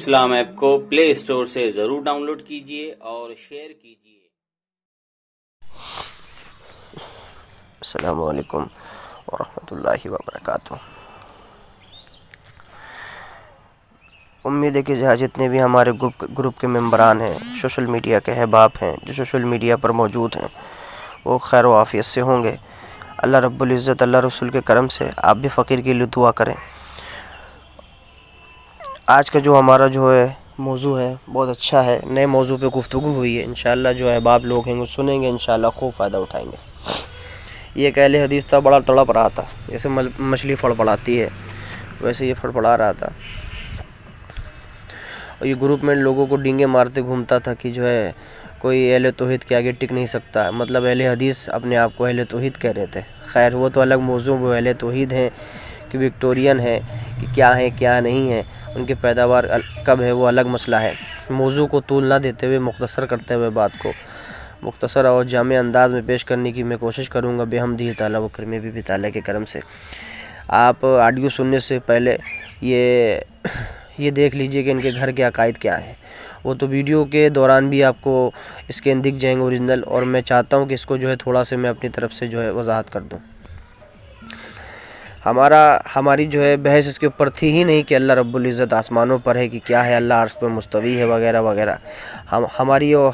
इस्लाम app को play store से ज़रूर डाउनलोड कीजिए और शेयर कीजिए। अस्सलामु अलैकुम वरहमतुल्लाहि वबरकातुहू। उम्मीद है कि जितने भी हमारे ग्रुप के मेंबरान हैं, सोशल मीडिया के अहबाब हैं, जो सोशल मीडिया पर मौजूद हैं, वो खैर व आफियत से होंगे। अल्लाह रब्बुल इज़्ज़त अल्लाह रसूल के करम से आप भी फ़कीर के लिए दुआ करें। आज का जो हमारा जो है मौजू है बहुत अच्छा है, नए मौजू पे गुफ्तगू हुई है। इंशाअल्लाह जो अहबाब लोग हैं वो सुनेंगे, इंशाअल्लाह खूब फ़ायदा उठाएंगे। ये एक अहले हदीस था, बड़ा तड़प रहा था, जैसे मछली फड़फड़ाती है वैसे ये फड़फड़ा रहा था। और ये ग्रुप में लोगों को डींगे मारते घूमता था कि जो है कोई अहले तौहीद के आगे टिक नहीं सकता, मतलब अहले हदीस अपने आप को अहले तौहीद कह रहे थे। खैर वो तो अलग मौजू, वो अहले तौहीद हैं कि विक्टोरियन है कि क्या है क्या नहीं है, उनकी पैदावार कब है वो अलग मसला है। मौजू को तूल ना देते हुए मुख्तसर करते हुए बात को मुख्तसर और जामे अंदाज में पेश करने की मैं कोशिश करूँगा बेहमदी ताला व करमे भी ताला के करम से। आप ऑडियो सुनने से पहले ये देख लीजिए कि इनके घर के अकायद क्या हैं। वो तो वीडियो के दौरान भी आपको इसके दिख जाएंगे ओरिजिनल, और मैं चाहता हूँ कि इसको जो है थोड़ा से मैं अपनी तरफ से जो है वजाहत कर दूँ। हमारी जो है बहस इसके ऊपर थी ही नहीं कि अल्लाह रब्बुल इज़्ज़त आसमानों पर है कि क्या है, अल्लाह अर्श पर मुस्तवी है वगैरह वगैरह।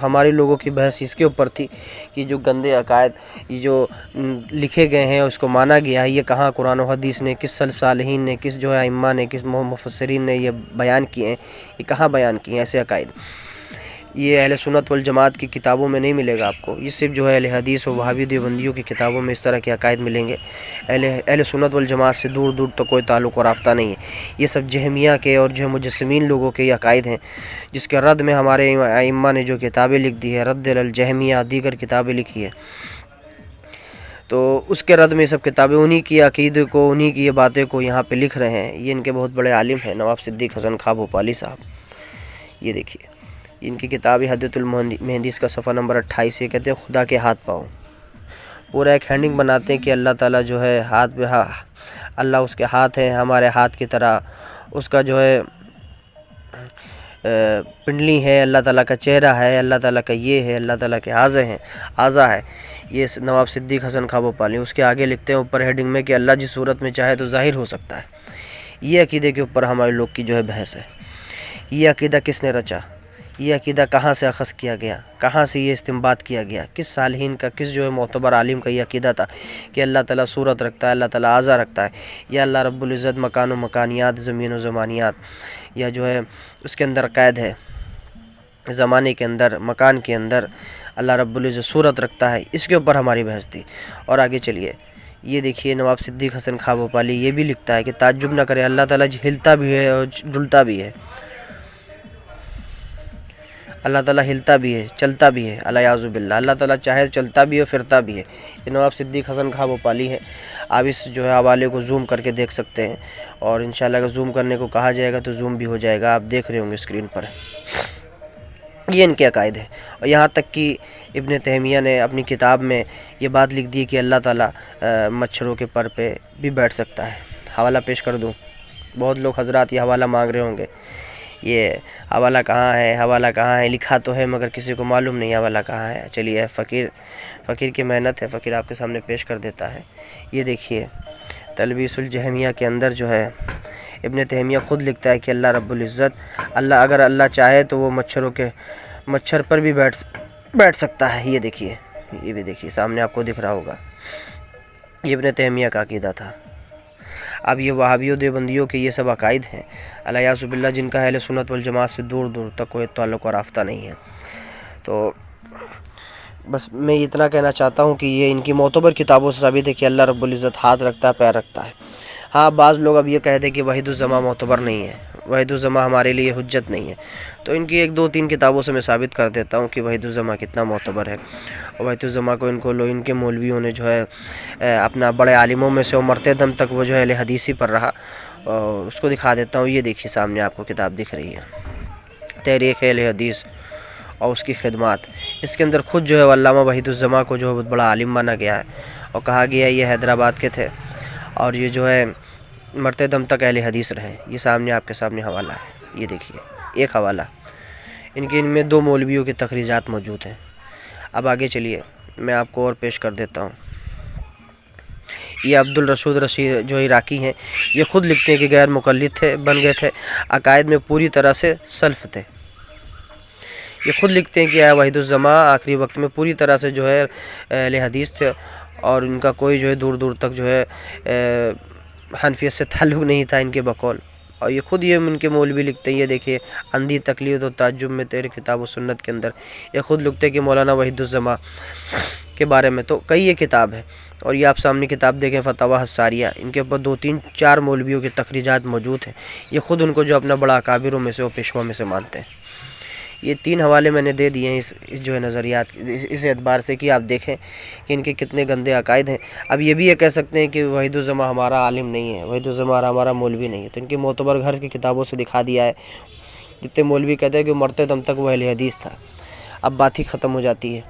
हमारी लोगों की बहस इसके ऊपर थी कि जो गंदे अकायद ये जो लिखे गए हैं उसको माना गया है, ये कहाँ कुरान और हदीस ने, किस सल्फ़ सालिहीन ने, किस जो है अइम्मा ने, किस मुफस्सिरीन ने ये बयान किए हैं, ये कहाँ बयान किए हैं ऐसे अकायद। ये अहले सुन्नत वल जमात की किताबों में नहीं मिलेगा आपको, ये सिर्फ जो है अहले हदीस और वहाबी देवबंदियों की किताबों में इस तरह के अकायद मिलेंगे। अहले सुन्नत वल जमात से दूर दूर तक कोई ताल्लुक़ और राफ़्ता नहीं है। ये सब जहमिया के और जो मुजस्सिमीन लोगों के ये अकायद हैं, जिसके रद्द में हमारे अइम्मा ने जो किताबें लिख दी है, रद्द अल जहमिया दीगर किताबें लिखी है, तो उसके रद्द में सब किताबें उन्हीं की अक़ीदे को, उन्हीं की ये बातें को यहाँ पे लिख रहे हैं। ये इनके बहुत बड़े आलिम हैं नवाब सिद्दीक़ हसन खां भोपाली साहब। ये देखिए इनकी किताब हदीतुल मुहद्दिस का सफ़ा नंबर 28 से कहते हैं खुदा के हाथ पाओ। पूरा एक हैंडिंग बनाते हैं कि अल्लाह ताला जो है हाथ पे अल्लाह उसके हाथ हैं हमारे हाथ की तरह, उसका जो है पिंडली है, अल्लाह ताला का चेहरा है, अल्लाह ताला का ये है, अल्लाह ताला के आज़ा है। ये नवाब सिद्दीक़ हसन खां भोपाली। उसके आगे लिखते हैं ऊपर हेडिंग में कि अल्लाह जिस सूरत में चाहे तो ज़ाहिर हो सकता है। ये अक़ीदे के ऊपर हमारे लोग की जो है बहस है। ये अक़ीदा किसने रचा, ये अक़ीदा कहाँ से अख़ज़ किया गया, कहाँ से ये इस्तिंबात किया गया, किस सालिहीन का, किस जो है मोतबर आलिम का ये अक़ीदा था कि अल्लाह ताला सूरत रखता है, अल्लाह ताला आज़ा रखता है, या अल्लाह रब्बुल इज़्ज़त मकान व मकानियात, ज़मीन व ज़मानियात, या जो है उसके अंदर क़ैद है ज़माने के अंदर, मकान के अंदर अल्लाह रब्बुल इज़्ज़त सूरत रखता है। इसके ऊपर हमारी बहस थी। और आगे चलिए, ये देखिए नवाब सिद्दीक़ हसन खां भोपाली ये भी लिखता है कि ताज्जुब न करे, अल्लाह ताला हिलता भी है और डुलता भी है, अल्लाह ताला हिलता भी है, चलता भी है, अलियाज़ु बिल्लाह, अल्लाह ताला चाहे चलता भी है, फिरता भी है। ये नवाब सिद्दीक़ हसन खां भोपाली है। आप इस जो है हवाले को जूम करके देख सकते हैं, और इंशाल्लाह अगर जूम करने को कहा जाएगा तो जूम भी हो जाएगा, आप देख रहे होंगे स्क्रीन पर। ये इनके अकायद है। और यहाँ तक कि इब्न तैमिया ने अपनी किताब में ये बात लिख दी है कि अल्लाह ताला मच्छरों के पर पे भी बैठ सकता है। हवाला पेश कर दूँ, बहुत लोग हजरात ये हवाला मांग रहे होंगे, ये हवाला कहाँ है, हवाला कहाँ है, लिखा तो है मगर किसी को मालूम नहीं हवाला कहाँ है। चलिए फ़कीर की मेहनत है, फ़कीर आपके सामने पेश कर देता है। ये देखिए तलबीसुल जहमिया के अंदर जो है इब्न तैमिया ख़ुद लिखता है कि अल्लाह रब्बुल इज़्ज़त अगर अल्लाह चाहे तो वो मच्छर पर भी बैठ सकता है। ये देखिए, ये भी देखिए सामने आपको दिख रहा होगा, ये इब्न तैमिया का अक़ीदा था। अब ये वहाबियों देवबंदियों के ये सब अकायद हैं अलियाज़ु बिल्लाह, जिनका अहले सुन्नत वल जमात से दूर दूर तक कोई ताल्लुक़ और राफ़्ता नहीं है। तो बस मैं इतना कहना चाहता हूँ कि ये इनकी मोतबर किताबों से साबित है कि अल्लाह रब्बुल इज़्ज़त हाथ रखता है, पैर रखता है। हाँ, बाज़ लोग अब ये कहते हैं कि वहीदुज़्ज़मा मोतबर नहीं है, वहीदुज़्ज़मा हमारे लिए हुज्जत नहीं है। तो इनकी 1 2 3 किताबों से मैं साबित कर देता हूँ कि वहीदुज़्ज़मा कितना मोतबर है। और वहीदुज़्ज़मा को इनके मौलवियों ने जो है अपना बड़े आलिमों में से मरते दम तक वो जो है अहले हदीस ही पर रहा। और उसको दिखा देता हूँ, ये देखिए सामने आपको किताब दिख रही है, तहरीक़ अहले हदीस और उसकी खिदमात। इसके अंदर ख़ुद जो है अल्लामा वहीदुज़्ज़मा को जो है बहुत बड़ा आलिम माना गया है, और कहा गया है ये हैदराबाद के थे और ये जो है मरते दम तक अहले हदीस रहे। ये सामने आपके सामने हवाला है, ये देखिए। एक हवाला। इनमें 2 मौलवियों की तखरीजात मौजूद हैं। अब आगे चलिए मैं आपको और पेश कर देता हूँ। ये अब्दुल रसूद रशीद जो इराकी हैं, ये ख़ुद लिखते हैं कि गैर मुक़ल्लिद थे, बन गए थे, अकायद में पूरी तरह से सल्फ़ थे। ये ख़ुद लिखते हैं कि वाहिदुज़्ज़मा आखिरी वक्त में पूरी तरह से जो है अहले हदीस थे और इनका कोई जो है दूर दूर तक जो है हनफियत से ताल्लुक़ नहीं था इनके बकौल। और ये ख़ुद ये इनके मौलवी लिखते हैं, ये देखिए अंधी तकलीद और ताज्जुब में तेरे किताब व सुन्नत के अंदर ये ख़ुद लिखते हैं कि मौलाना वहीदुज़्ज़मा के बारे में तो कई ये किताब है। और ये आप सामने किताब देखें फतवा हसारिया, इनके ऊपर 2-3-4 मौलवियों की तखरीजात मौजूद हैं। ये ख़ुद उनको जो अपना बड़ा अकाबिरों में से और पेशवा में से मानते हैं। ये 3 हवाले मैंने दे दिए हैं इस जो है नज़रियात इस एतबार से कि आप देखें कि इनके कितने गंदे अकायद हैं। अब ये भी ये कह सकते हैं कि वहीदुज़्ज़मा हमारा आलिम नहीं है, वहीदुज़्ज़मा हमारा मौलवी नहीं है, तो इनकी मोतबर घर की किताबों से दिखा दिया है। जितने मौलवी कहते हैं कि मरते दम तक वह अहले हदीस था। अब बात ही ख़त्म हो जाती है।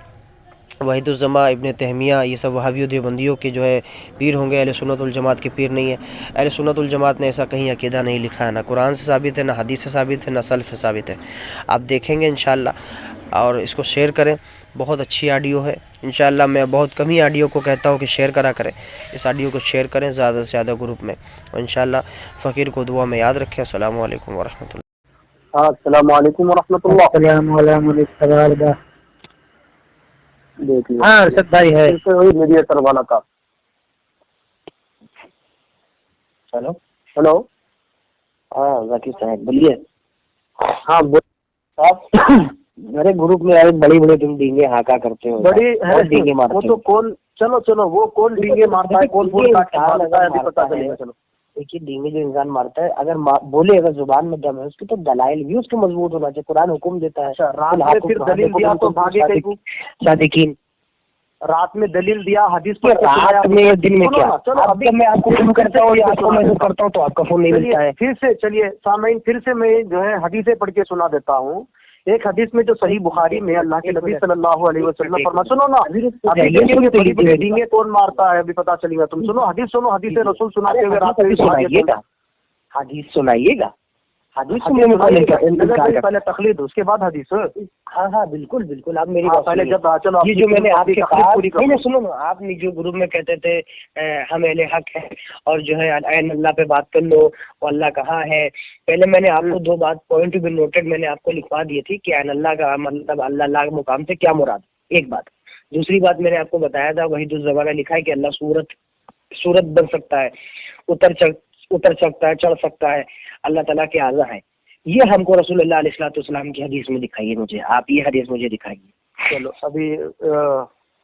वहीदुज़्ज़मा इब्न तैमिया ये सब वहाबियों देवबंदियों के जो है पीर होंगे, अहले सुन्नत वल जमात के पीर नहीं है। अहले सुन्नत वल जमात ने ऐसा कहीं अकीदा नहीं लिखा है, ना कुरान से साबित है, ना हदीस से साबित है, ना सल्फ़ से साबित है। आप देखेंगे इंशाअल्लाह। और इसको शेयर करें, बहुत अच्छी ऑडियो है इंशाअल्लाह। मैं बहुत कम ही ऑडियो को कहता हूँ कि शेयर करा करें। इस ऑडियो को शेयर करें ज़्यादा से ज़्यादा ग्रुप में, और इंशाअल्लाह फ़कीर को दुआ में याद रखें। अस्सलामु अलैकुम वरहमतुल्लाह। अस्सलामु अलैकुम वरहमतुल्लाह। देखिए हाँ अरशद भाई है, फिर से वही मीडिएटर वाला का। हेलो हेलो, हाँ जाकिर साहब बोलिए। हाँ आप मेरे ग्रुप में यार बड़ी बड़ी तुम डींगे हाका करते हो, बड़ी है डींगे मारते वो तो कौन, चलो वो कौन डींगे मारता है, कौन बोल काट के मारता है, अभी पता चलेगा। चलो देखिए डींगे जो इंसान मारता है, अगर बोले अगर जुबान में दम है उसकी तो दलाइल भी उसको मजबूत होना चाहिए। कुरान हुक्म देता है। रात में फिर दलील दिया तो भागे कहीं, सादिकीन रात में दलील दिया, हदीस पर रात में दिन में क्या। चलो अभी मैं आपको फोन करता हूँ या आपको मैसेज करता हूँ तो आपका फोन नहीं मिलता है। फिर से चलिए सामईन, फिर से मैं जो है हदीसें पढ़ के सुना देता हूँ। एक हदीस में जो सही बुखारी में अल्लाह के नबी सल्लल्लाहु अलैहि वसल्लम फरमा, सुनो ना अभी डींगे कौन मारता है अभी पता चलेगा। तुम सुनो हदीस, सुनो हदीस रसूल सुनाते हुए रात में सुनाइएगा, हदीस सुनाइएगा, हदीस पहले तकलीद उसके बाद हदीस। हाँ बिल्कुल बिल्कुल। आप मेरी बात पहले जब चलो ये जो मैंने आपके नहीं सुनो ना, आपने जो ग्रुप में कहते थे हम अहले हक है और जो है अल्लाह पे बात कर लो और अल्लाह कहाँ है। पहले मैंने आपको 2 बात पॉइंट टू बी नोटेड मैंने आपको लिखवा दी थी कि अल्लाह का मतलब अल्लाह के मुकाम से क्या मुराद, एक बात। दूसरी बात मैंने आपको बताया था वहीदुज़्ज़मा ने लिखा है कि अल्लाह सूरत बन सकता है, उतर सकता है, चढ़ सकता है, अल्लाह ताला के आज़ा है। ये हमको रसूलुल्लाह अलैहिस्सलाम की हदीस में दिखाइए मुझे, आप ये हदीस मुझे दिखाइए। चलो अभी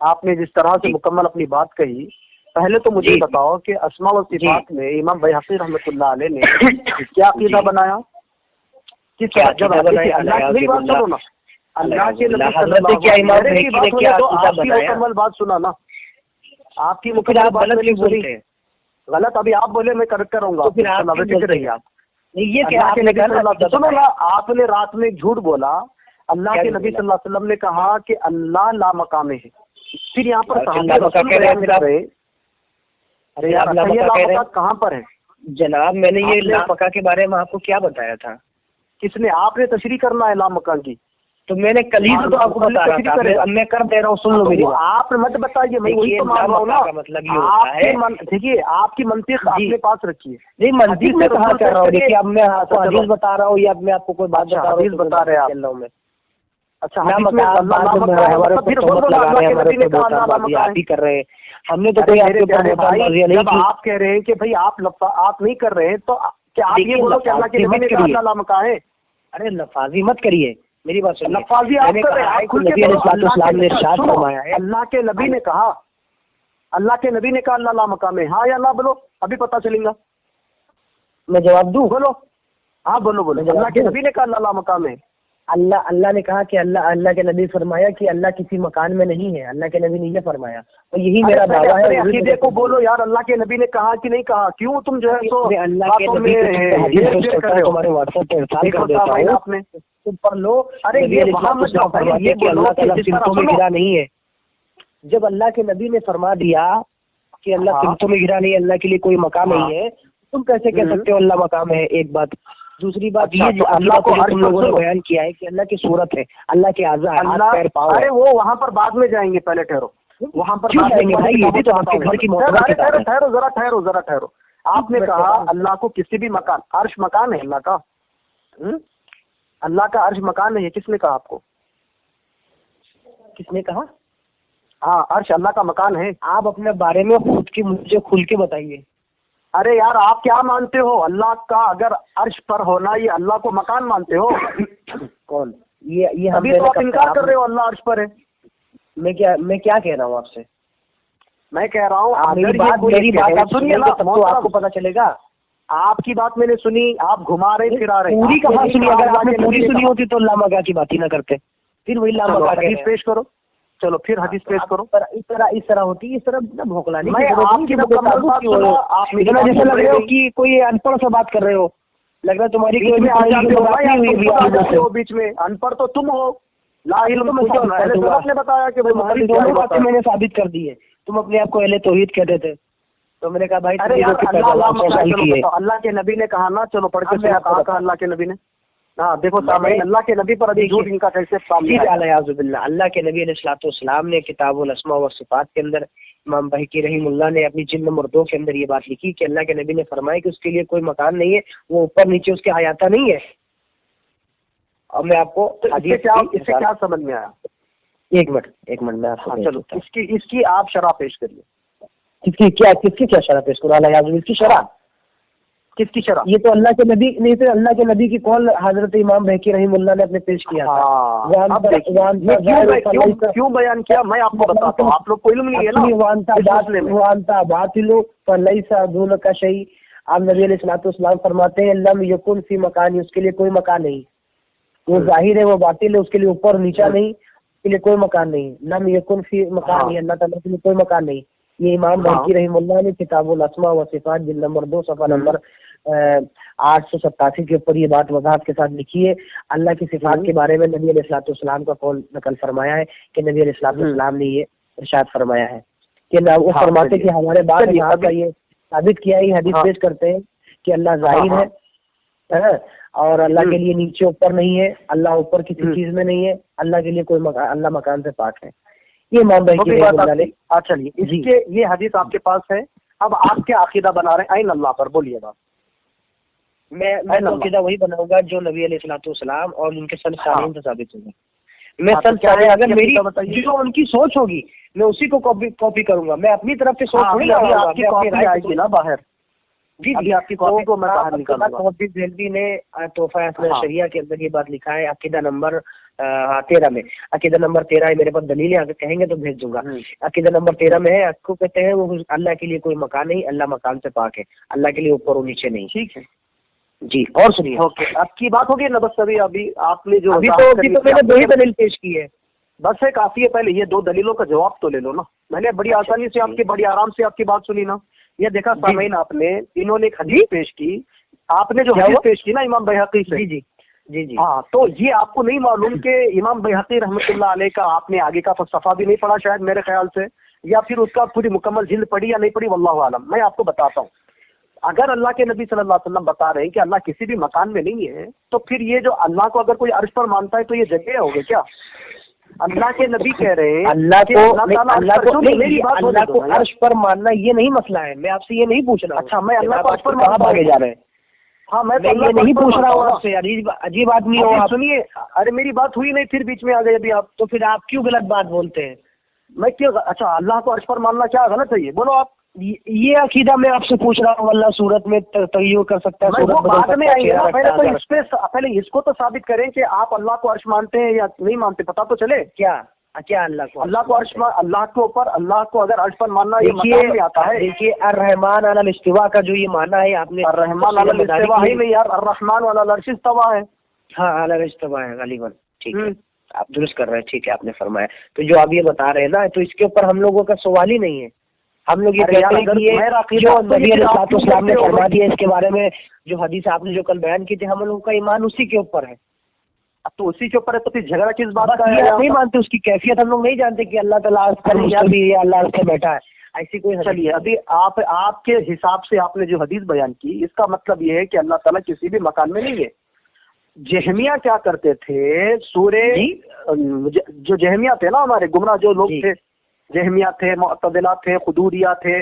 आपने जिस तरह से मुकम्मल अपनी बात कही, पहले तो मुझे बताओ कि अस्मा व सिफात में इमाम बैहक़ी रहमतुल्लाह अलैह ने क्या अक़ीदा बनाया, किस जब अल्लाह की बात सुनो ना, अल्लाह के नबी सल्लल्लाहु अलैहि वसल्लम की आपकी मुकम्मल बात सुना ना, आपकी मुकम्मल बात नहीं सुनी, गलत अभी आप बोले मैं करेक्ट करूंगा, तो फिर आप रहिए आप। ये क्या आपने कहा, सुनो ना, आपने रात में झूठ बोला। अल्लाह के नबी सल्लल्लाहु अलैहि वसल्लम ने कहा कि अल्लाह ला मकामे है। फिर यहाँ पर अरे यार कहाँ पर है जनाब? मैंने ये ला मका के बारे में आपको क्या बताया था? किसने? आपने तशरीह करना है ला मका की, तो मैंने कल ही तो आपको बता रहा था, मैं कर दे रहा हूँ, सुन लो मेरी बात। आप मत बताइए, मैं वही तो मान रहा हूँ ना। मतलब ये होता है, देखिए आपकी मंतिक अपने पास रखिए। नहीं मंतिक में कहाँ कर रहा हूँ, देखिए अब मैं आपको हदीस बता रहा हूँ या मैं आपको कोई बात बता रहा हूँ, बता रहे आप। अच्छा आप ही कर रहे हैं, हमने तो कोई जब आप कह रहे हैं कि भाई आप नहीं कर रहे हैं तो क्या आप ये बोलो कि अल्लाह के नबी ने कहा अल्लाह ला मका है? अरे लफाजी मत करिए, मेरी बात सुनिए। लफाजी आप कर रहे हैं, अल्लाह के नबी ने कहा, अल्लाह के नबी ने कहा अल्लाह ला मकाम है, हाँ या ना बोलो, अभी पता चलेगा। मैं जवाब दूं? बोलो, हाँ बोलो। अल्लाह के नबी ने कहा अल्लाह ला मकाम है। अल्लाह ने कहा कि अल्लाह के नबी फरमाया कि अल्लाह किसी मकान में नहीं है, अल्लाह के नबी ने ये फरमाया, और यही मेरा दावा है। अकीदे को बोलो यार, अल्लाह के नबी ने कहा कि नहीं कहा? क्यों तुम जो है तो अल्लाह के नबी तुम्हारे व्हाट्सएप पे इरसाल कर देता हूं, आपने तुम पढ़ लो। अरे ये वहां मत जाओ, ये कि अल्लाह ताला सिमतों में घिरा नहीं है। जब अल्लाह के नबी ने फरमा दिया कि अल्लाह सिमतों में घिरा नहीं है, अल्लाह के लिए कोई मकाम नहीं है, तुम कैसे कह सकते हो अल्लाह मकाम है? एक बात। दूसरी बात अच्छा, ये जो तो अल्लाह को अर्श तुम पर लोगों ने सुनो। बयान किया है कि अल्लाह की सूरत है, अल्लाह के आज़ा है, हाथ पैर पाँव है। अरे वो वहाँ पर बाद में जाएंगे, पहले ठहरो, वहाँ पर क्यों बाद में जाएंगे भाई? ये भी तो आपके घर की मोहतबर अरे किताब है। ठहरो जरा ठहरो। आपने कहा अल्लाह को किसी भी मकान, अर्श मकान है अल्लाह का। अल्लाह का अर्श मकान है, ये किसने कहा आपको? किसने कहा? हाँ, अर्श अल्लाह का मकान है। आप अपने बारे में खुद की मुझे खुल के बताइए। अरे यार, आप क्या मानते हो? अल्लाह का अगर अर्श पर होना, ये अल्लाह को मकान मानते हो? कौन? ये अभी तो आप इनकार कर रहे हो अल्लाह अर्श पर है। मैं क्या कह रहा हूँ आपसे? मैं कह रहा हूँ मेरी बात आप सुनिए ना, तब तो आपको पता चलेगा। आपकी बात मैंने सुनी, आप घुमा रहे फिरा रहे। पूरी कहाँ सुनी? अगर आपने पूरी सुनी होती तो लामगा की बात ही ना करते, फिर वही लामगा हदीस पेश करो। चलो फिर हदीस पेश करो। इस तरह होती है, इस तरह भोंकलाने मैं आपकी मुकम्मल बात सुन रहा हूं, आप इतना जैसे लग रहे हो कि कोई अनपढ़ से बात कर रहे हो, लग रहा है तुम्हारी कोई बीच में अनपढ़ तो तुम हो। आपने बताया कि तुम्हारी दोनों बातें मैंने साबित कर दी है। तुम अपने आप को अहले तौहीद कहते थे, तो मैंने कहा भाई अरे यार, अल्लाह के नबी ने कहा ना, चलो पढ़ के सुना, कहा अल्लाह के नबी ने। हाँ देखो सामने, अल्लाह के नबी पर अभी झूठ इनका कैसे सामने आया। अल्लाह के नबी अलैहिस्सलाम ने किताबुल अस्मा व सिफात के अंदर, इमाम बहकी रहीमुल्लाह ने अपनी जिल्द नंबर 2 के अंदर ये बात लिखी कि अल्लाह के नबी ने फरमाया कि उसके लिए कोई मकान नहीं है, वो ऊपर नीचे उसके हयाता नहीं है। अब मैं आपको इससे क्या समझ में आया? एक मिनट मैं आपको चलो इसकी आप शरह पेश करिए। किसकी क्या शरह पेश करूँ? इसकी शरह किसकी शरह? ये तो अल्लाह के नबी नहीं, तो अल्लाह के नबी की कौल हजरत इमाम बहकी रहीमुल्लाह ने अपने पेश किया था। क्यों बयान किया मैं आपको बताता हूँ, आप लोग को इल्म नहीं है ना। बातिलो फलैसा दून का शई। आप नबी अलैहिस्सलाम फरमाते हैं लम यकुन फी मकान, उसके लिए कोई मकान नहीं। वो जाहिर है, वो बातिल है, उसके लिए ऊपर नीचा नहीं, उसके लिए कोई मकान नहीं। लम यकुन फी मकान, अल्लाह ताला के लिए कोई मकान नहीं। ये इमाम बहकी रहीमुल्लाह ने किताबुल अस्मा व सिफात जिल्द नंबर 2 सफ़ा नंबर 887 के ऊपर ये बात वजाहत के साथ लिखी है। अल्लाह की सिफात के बारे में नबी अलैहिस्सलाम का कौल नकल फरमाया है कि नबी अलैहिस्सलाम ने ये इरशाद फरमाया है कि वो फरमाते कि हमारे बाद यहाँ का ये साबित किया है, हदीस पेश करते हैं कि अल्लाह जाहिर है और अल्लाह के लिए नीचे ऊपर नहीं है, अल्लाह ऊपर किसी चीज में नहीं है, अल्लाह के लिए कोई मकान, अल्लाह मकान से पाक है। ये इमाम बहकी रहीमुल्लाह ने। चलिए, इसके ये हदीस आपके पास है। अब आप क्या अकीदा बना रहे हैं आइन अल्लाह पर? बोलिएगा। मैं अकीदा वही बनाऊंगा जो नबी अलैहिस्सलाम और उनके सन सालीन से साबित होगा। मैं अगर मेरी जो उनकी सोच होगी मैं उसी को कॉपी करूंगा। मैं अपनी तरफ से सोच थोड़ी आपकी कॉपी आएगी ना बाहर। जी अभी आपकी कॉपी को मैं बाहर निकालूंगा। कॉपी देहलवी ने तोहफा शरिया के अंदर ये बात लिखा है, अकीदा नंबर 13 में। अकीदा नंबर 13 है, मेरे पास दलीलें अगर कहेंगे तो भेज दूंगा। अकीदा नंबर 13 में है, आपको कहते हैं वो अल्लाह के लिए कोई मकान नहीं, अल्लाह मकान से पाक है, अल्लाह के लिए ऊपर और नीचे नहीं। ठीक है जी, और सुनिए। ओके, आपकी बात होगी ना बस अभी आपने जो अभी तो मैंने 2 ही दलील पेश की है, बस है काफी है। पहले ये 2 दलीलों का जवाब तो ले लो ना। मैंने बड़ी आसानी से आपकी, बड़ी आराम से आपकी बात सुनी ना। ये देखा सामईन, आपने इन्होंने एक हदीस पेश की, आपने जो हदीस पेश की ना इमाम बैहकी से। जी हाँ, तो ये आपको नहीं मालूम कि इमाम बैहकी रहमतुल्लाह अलैह का आपने आगे का सफा भी नहीं पढ़ा शायद मेरे ख्याल से, या फिर उसका पूरी मुकम्मल जिल्द पढ़ी या नहीं पढ़ी, वल्लाहु आलम। मैं आपको बताता हूँ, अगर अल्लाह के नबी सल्लल्लाहु अलैहि वसल्लम बता रहे हैं कि अल्लाह किसी भी मकान में नहीं है, तो फिर ये जो अल्लाह को अगर कोई अर्श पर मानता है तो ये जगह हो गए क्या? अल्लाह के नबी कह रहे हैं अल्लाह को अर्श पर मानना ये नहीं मसला है। मैं आपसे ये नहीं पूछ रहा हूँ। अच्छा, मैं अल्लाह को अर्श पर कहाँ भागे जा रहे हैं? हाँ, मैं ये नहीं पूछ रहा हूँ आपसे। अजीब आदमी हो आप। सुनिए, अरे मेरी बात हुई नहीं, फिर बीच में आ गए अभी आप। तो फिर आप क्यों गलत बात बोलते हैं? मैं क्यों? अच्छा, अल्लाह को अर्श पर मानना क्या गलत है? ये बोलो आप। ये अकीदा मैं आपसे पूछ रहा हूँ, अल्लाह सूरत में तगय्युर कर सकता है, सूरत बाद में आएंगे ना। पहले इसको तो साबित करें कि आप अल्लाह को अर्श मानते हैं या नहीं मानते, पता तो चले। क्या अल्लाह को अर्श, अल्लाह के ऊपर, अल्लाह को अगर अर्श पर मानना ये मकान में आता है। देखिए, अर्रहमान अलल इस्तिवा का जो ये माना है आपने, अर्रहमान अलल इस्तिवा है नहीं यार, अर्रहमान अलल अर्श इस्तवा है। हाँ, अलल इस्तिवा है गालिबन। ठीक है, आप दुरुस्त कर रहे हैं। ठीक है, आपने फरमाया। तो जो आप ये बता रहे हैं ना, तो इसके ऊपर हम लोगों का सवाल ही नहीं है। हम लोग ये कहते हैं कि ये जो नबी अलैहिस्सलाम ने फरमा दिया इसके बारे में, जो हदीस आपने जो कल बयान की थी, हम लोगों का ईमान उसी के ऊपर है। अब तो उसी के ऊपर है, तो फिर झगड़ा किस बात का है? नहीं मानते, उसकी कैफियत हम लोग नहीं जानते कि अल्लाह ताला अर्श पर मुस्तवी है, अल्लाह अर्श पे बैठा है। ऐसी कोई हदीस चलिए, अभी आप आपके हिसाब से आपने जो हदीस बयान की, इसका मतलब ये है कि अल्लाह ताला किसी भी मकान में नहीं है। जहमिया क्या करते थे, सूरे जो जहमिया थे ना, हमारे गुमराह जो लोग थे, जहमिया थे, मुअतज़िला थे, खुदूरिया थे,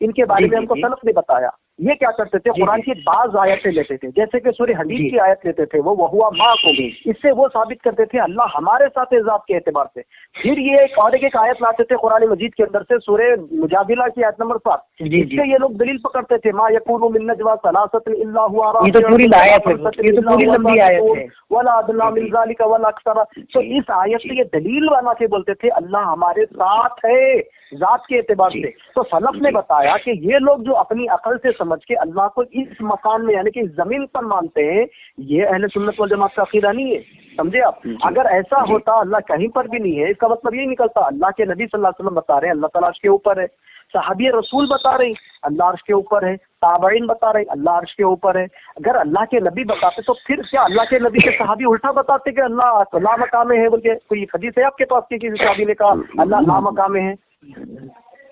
इनके बारे में हमको सलफ ने बताया। ये क्या करते थे, कुरान की बाज आयतें लेते थे, जैसे कि सूरह हदीद की आयत लेते थे, वो वहुवा माअकुम, इससे वो साबित करते थे अल्लाह हमारे साथ है ज़ात के एतबार से। फिर ये एक आयत लाते थे कुरान मजीद के अंदर से, सूरह मुजादिला की आयत नंबर 7, इससे ये लोग दलील पकड़ते थे, मा यकूनु मिन नजवा सलासतिन इल्ला हुवा ये तो पूरी आयत है, ये तो पूरी लंबी आयत है, वला अदना मिन ज़ालिका वला अक्सर। तो इस आयत से ये दलील बना के बोलते थे अल्लाह हमारे साथ है जात के एतबार से। तो सलफ ने बताया कि ये लोग जो अपनी अकल से समझ के अल्लाह को इस मकान में यानी कि इस जमीन पर मानते हैं, ये अहले सुन्नत वल जमात का अकीदा नहीं है, समझे आप। अगर ऐसा होता अल्लाह कहीं पर भी नहीं है, इसका मतलब ये निकलता अल्लाह के नबी सल्लल्लाहु अलैहि वसल्लम बता रहे हैं अल्लाह ताला अर्श के ऊपर है, सहाबी रसूल बता रहे अल्लाह अर्श के ऊपर है, ताबईन बता रहे अल्लाह अर्श के ऊपर है। अगर अल्लाह के नबी बताते तो फिर क्या अल्लाह के नबी के सहाबी उल्टा बताते कि अल्लाह ला मकाम है बोल के? कोई हदीस है आपके पास कि किसी सहाबी ने कहा अल्लाह ला मकाम है?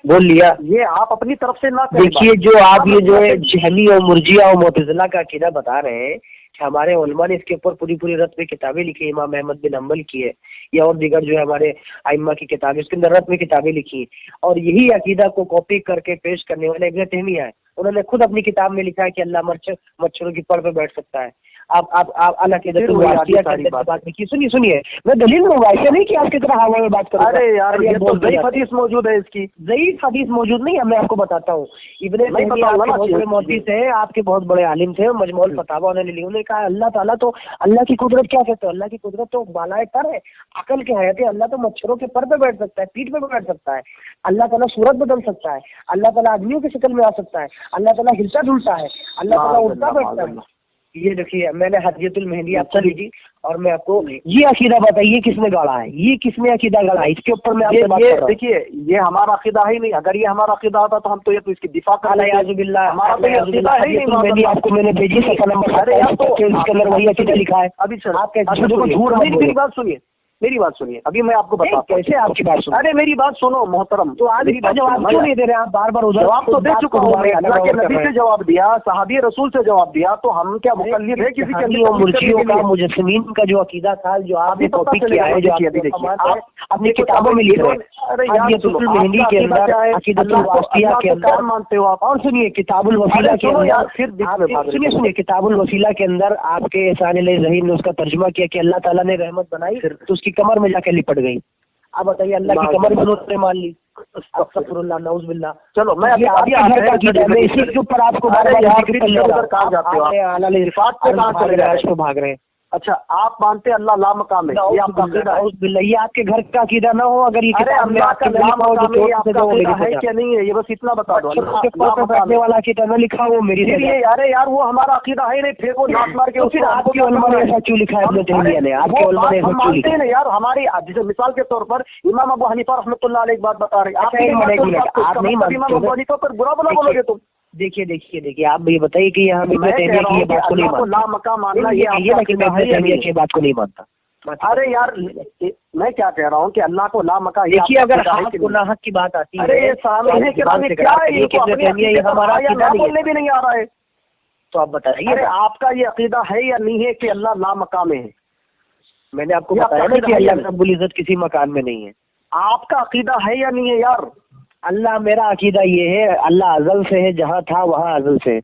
बोल लिया। ये आप अपनी तरफ से ना देखिए, जो आप ये जो है जहमी और मुर्जिया और मुतज़िला का अकीदा बता रहे हैं, हमारे उलमा ने इसके ऊपर पूरी रत में किताबें लिखी, इमाम अहमद बिन हम्बल की है या और दीगर जो है हमारे आइम्मा की किताबें, इसके अंदर रत में किताबें लिखी है। और यही अकीदा को कॉपी करके पेश करने वाले इब्न तैमिया है, उन्होंने खुद अपनी किताब में लिखा है कि अल्लाह मच्छरों की पर पे बैठ सकता है। आप अल्लाह के बात लिखी, सुनिए, मैं दलील लूंगा, ऐसे नहीं कि आपकी तरह हवा में बात करूं। अरे यार, ये तो ज़ईफ़ हदीस मौजूद है, इसकी ज़ईफ़ हदीस मौजूद नहीं है, मैं आपको बताता हूँ। इब्न तैमिया बहुत बड़े मुहद्दिस थे, आपके बहुत बड़े आलिम थे, मजमूल फतावा उन्होंने लिखा, उन्होंने कहा अल्लाह ताला तो, अल्लाह की कुदरत क्या कहते हो, अल्लाह की कुदरत तो बालाए पर है, अकल के हयात है। अल्लाह तो मच्छरों के पर पे बैठ सकता है, पीठ पे बैठ सकता है, अल्लाह ताला सूरत बदल सकता है, अल्लाह ताला आदमियों की शक्ल में आ सकता है, अल्लाह ताला हिलता डुलता है, अल्लाह ताला उड़ता बैठता है। ये देखिए, मैंने हदियतुल मेहंदी आपको लीजिए और मैं आपको ये अकीदा बताइए किसने गाड़ा है, ये किसने अकीदा गाड़ा है, इसके ऊपर मैं आपसे बात कर रहा हूं। देखिए, ये हमारा अकीदा ही नहीं। अगर ये हमारा अकीदा होता तो हम तो ये तो इसकी दिफा कर लेते। हमारा तो अकीदा है ही नहीं। आपको मैंने भेजी सफा नंबर, अरे यार तो इसके अंदर वही अकीदा लिखा है। अभी सर आप मेरी बात सुनिए, मेरी बात सुनिए, अभी मैं आपको बताता हूँ। कैसे आपकी बात सुनो? अरे मेरी बात सुनो मोहतरम, तो आज इसका जवाब क्यों नहीं दे रहे आप? बार उधर जवाब तो दे चुका हूँ, अल्लाह के नबी से जवाब दिया, सहाबी रसूल से जवाब दिया, तो हम क्या मुकल्लिद है किसी के? मुर्जियों का, मुजस्सिमीन का जो अकीदा था, जो आपने कॉपी किया है, जो आप अपनी किताबों में लिख रहे हैं। अरे यार, अकीदतुल मेहंदी के अंदर, अकीदतुल वासितिया के अंदर मानते हो आप, और सुनिए किताबुल वसीला के अंदर, फिर सुनिए किताबुल वसीला के अंदर आपके एहसान ज़हीर ने उसका तर्जुमा किया कि अल्लाह ताला ने रहमत बनाई तो उसकी कमर में जाके लिपट गई। अब बताइए, अल्लाह की कमर भी उन्होंने मान ली। अस्तगफिरुल्लाह, नऊज़ बिल्लाह। चलो, मैं अभी इसी के ऊपर आपको भाग रहे हैं। अच्छा, आप मानते हैं अल्लाह ला मकाम है, ये आपका अकीदा है? ये आपके घर का अकीदा ना हो, अगर ये अल्लाह का ला मकाम है, आपका अकीदा है क्या नहीं है? ये बस इतना बता दो। बैठने वाला अकीदा ना लिखा हो मेरी, अरे यार वो हमारा अकीदा है नहीं, फिर वो नाक मार के फिर आपके उलमा ने ऐसा क्यों लिखा है? आपके उलमा ने ऐसा क्यों लिखा है? यार हमारी जैसे मिसाल के तौर पर इमाम अबू हनीफा रहमतुल्लाह अलैह एक बात बता रहे हैं, आप नहीं मानते, इमाम अबू हनीफा पर बुरा भला बोलोगे तुम? देखिए, आप ये बताइए कि यहाँ इब्न तैमिया की ये बात को नहीं मानता, ला मकाम मानना ये इब्न तैमिया की बात को नहीं मानता। अरे यार, मैं क्या कह रहा हूँ कि अल्लाह को ला मकाम, देखिए अगर हक गुनाह की बात आती है, अरे ये सामने के बाद क्या है, ये हमारा अकीदा बोलने भी नहीं आ रहा है, तो आप बताइए। अरे आपका ये अकीदा है या नहीं है कि अल्लाह ला मकाम है? मैंने आपको बताया ना कि अल्लाह रब्बुल इज्जत किसी मकान में नहीं है। आपका अकीदा है या नहीं है यार? अल्लाह, मेरा अकीदा ये है अल्लाह अज़ल से है, जहाँ था वहाँ अज़ल से।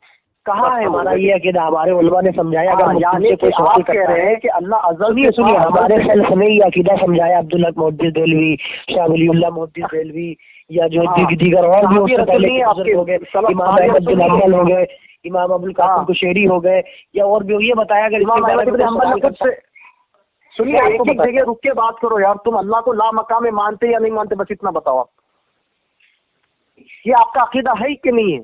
कहाँ है हमारा ये अकीदा? हमारे उलमा ने समझाया। अगर यानी कोई सवाल कह रहे हैं कि अल्लाह अज़ल, सुनिए हमारे सेल्फ ने ये अकीदा समझाया, अब्दुल हक मुहद्दिस देलवी, शाह वलीउल्लाह मुहद्दिस देलवी, या जो दीगर और भी उससे पहले हो गए, इमाम अहमद बिन हम्बल हो गए, इमाम अबुल कासिम कुशैरी हो गए, या और भी ये बताया अगर सुनिए, एक जगह रुक के बात करो यार, तुम अल्लाह को ला मकाम में मानते या नहीं मानते, बस इतना बताओ आप। ये आपका अकीदा है कि नहीं है?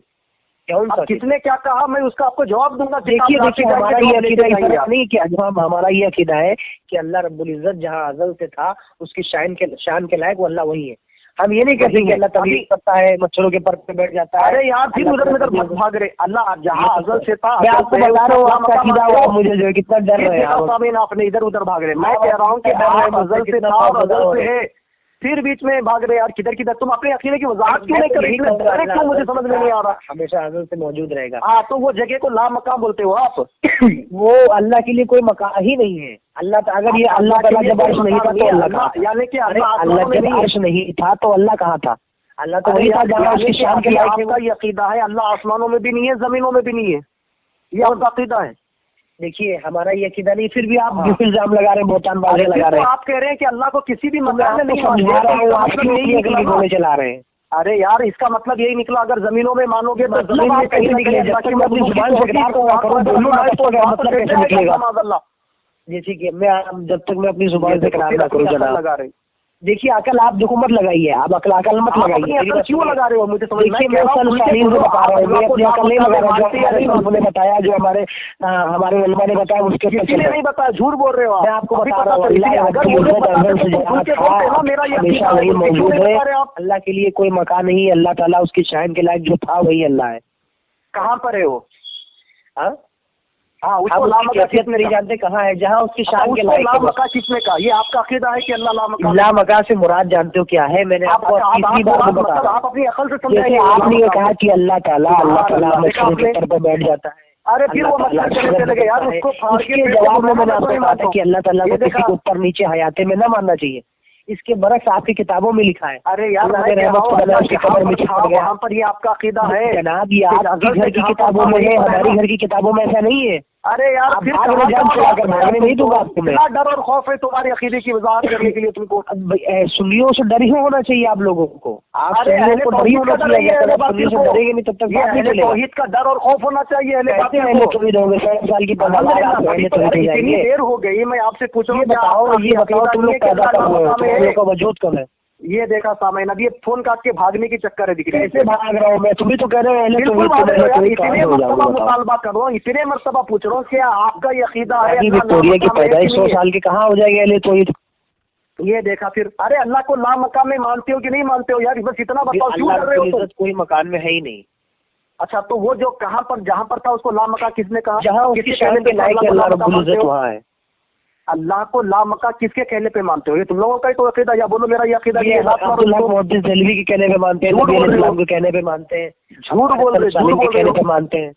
किसने क्या कहा मैं उसका आपको जवाब दूंगा। देखिए हमारा ये अकीदा नहीं कि हमारा ये अकीदा है कि अल्लाह रब्बुल इज्जत जहाँ अज़ल से था उसकी शान के लायक वो अल्लाह वही है। हम ये नहीं कहते कि अल्लाह तभी करता है, मच्छरों के पर पे बैठ जाता है। अरे यार, फिर उधर भाग रहे। अल्लाह जहाँ अज़ल से था, मैं आपको बता रहा हूँ आपका अकीदा हुआ, मुझे जो कितना डर रहे हैं आपने इधर उधर भाग रहे। मैं कह रहा हूँ कि अज़ल से था और अज़ल से है, फिर बीच में भाग रहे यार, किधर किधर, तुम अपने अकीदे की वजाहत क्यों नहीं कर रहे? क्यों मुझे समझ में नहीं आ रहा। हमेशा हजरत से मौजूद रहेगा। हाँ, तो वो जगह को लामकाम बोलते हो आप। वो अल्लाह के लिए कोई मकान ही नहीं है। अल्लाह, अगर ये अल्लाह ताला जब अर्श नहीं था तो अल्लाह कहाँ था? यानी कि अल्लाह जब अर्श नहीं था तो अल्लाह कहाँ था? अल्लाह तो वही था जहाँ उसकी शान के लायक है। आपका ये अकीदा है अल्लाह आसमानों में भी नहीं है, जमीनों में भी नहीं है, ये आपका अकीदा है? देखिए हमारा ये अकीदा नहीं, फिर भी आप इल्जाम लगा रहे हैं, बोतानबाजी लगा रहे हैं। आप कह रहे हैं कि अल्लाह को किसी भी मकान में नहीं समझा रहा हूँ, आप क्यों गोले चला रहे हैं? अरे यार, इसका मतलब यही निकला, अगर जमीनों में मानोगे तो जमीन में कहीं निकले, जब तक मैं अपनी जुबान से इकरार करूं मतलब कैसे निकलेगा? जैसे कि जब तक मैं अपनी जुबान से इकरार ना करूं जनाब। लगा रहे, देखिए अकल आप देखो मत लगाइए, आप अकल मत लगाइए। क्यों लगा रहे हो मुझे समझ देखिए मैं सलीम से बता रहा हूँ, मैं अपनी अकल नहीं लगा रहा। जो ने बताया, जो हमारे उलमा ने बताया उसके किसी ने नहीं बताया, झूठ बोल रहे हो। मैं आपको बता रहा हूँ हमेशा वही मौजूद है। अल्लाह के लिए कोई मकान नहीं, अल्लाह ताला उसकी शान के लायक जो था वही अल्लाह है। कहाँ पर है वो? हाँ, उसको लामका नहीं जानते कहाँ है, जहाँ उसकी शान के लायक। लामका किसने कहा? ये आपका अकीदा है कि अल्लाह लामका? लामका से मुराद जानते हो क्या है? मैंने आपको तीसरी बार बताया, आप अपनी अकल से समझाइए। आपने ये कहा कि अल्लाह ताला मशहूर के तर पर बैठ जाता है। अरे फिर वो मतलब चलने लगे यार, उसको उसके जवाब में मैंने आपको कहा था कि अल्लाह ताला को किसी को ऊपर नीचे हयाते में न मानना चाहिए। इसके बरक्स आपकी किताबों में लिखा है। अरे यार, वहाँ पर ये आपका अकीदा है जनाब, ये आपके घर की किताबों में है, हमारी घर की किताबों में ऐसा नहीं है। अरे यार, फिर भागने नहीं दूंगा आपको मैं। डर और खौफ है तुम्हारे अकीदे की वजाहत करने के लिए तुमको। सुन्नियों से डर ही होना चाहिए आप लोगों को। आप सुन्नियों को डर ही होना चाहिए, सुन्नियों से डरेंगे नहीं तब तक तौहीद का डर और खौफ होना चाहिए। तौहीद होंगे 100 साल की इतनी देर हो गई, मैं आपसे पूछ रहा हूँ, ये बताओ तुम लोग पैदा कब हुए हो, तुम लोग का वजूद कब है? ये देखा सामने, अब ये फोन काट के भागने की चक्कर है, दिख रही है। कैसे भाग रहा हूँ मैं? तुम भी तो कह रहे हो इतने मरतबा मुतालबा कर रहा हूँ, इतने मरतबा पूछ रहा हूँ कि आपका ये अकीदा है विक्टोरिया की पैदाइश 100 साल की कहाँ हो जाएगी अहले तौहीद? ये देखा फिर। अरे अल्लाह को लामकाम में मानते हो कि नहीं मानते हो यार? बस इतना बताओ, क्यों कर रहे हो? कोई मकान में है ही नहीं। अच्छा, तो वो जो कहाँ पर, जहाँ पर था उसको लामका किसने कहा? जहाँ उसकी शान के लायक अल्लाह रब्बुल इज्जत वहाँ है। अल्लाह को लामका किसके कहने पे मानते हो? ये तुम लोगों का ही तो अकीदा, या बोलो मेरा ये अकीदा नहीं है। मोहद्दिस देहलवी के कहने पे मानते हैं, इस्लाम के कहने पे मानते हैं, झूठ बोल रहे के कहने पे मानते हैं।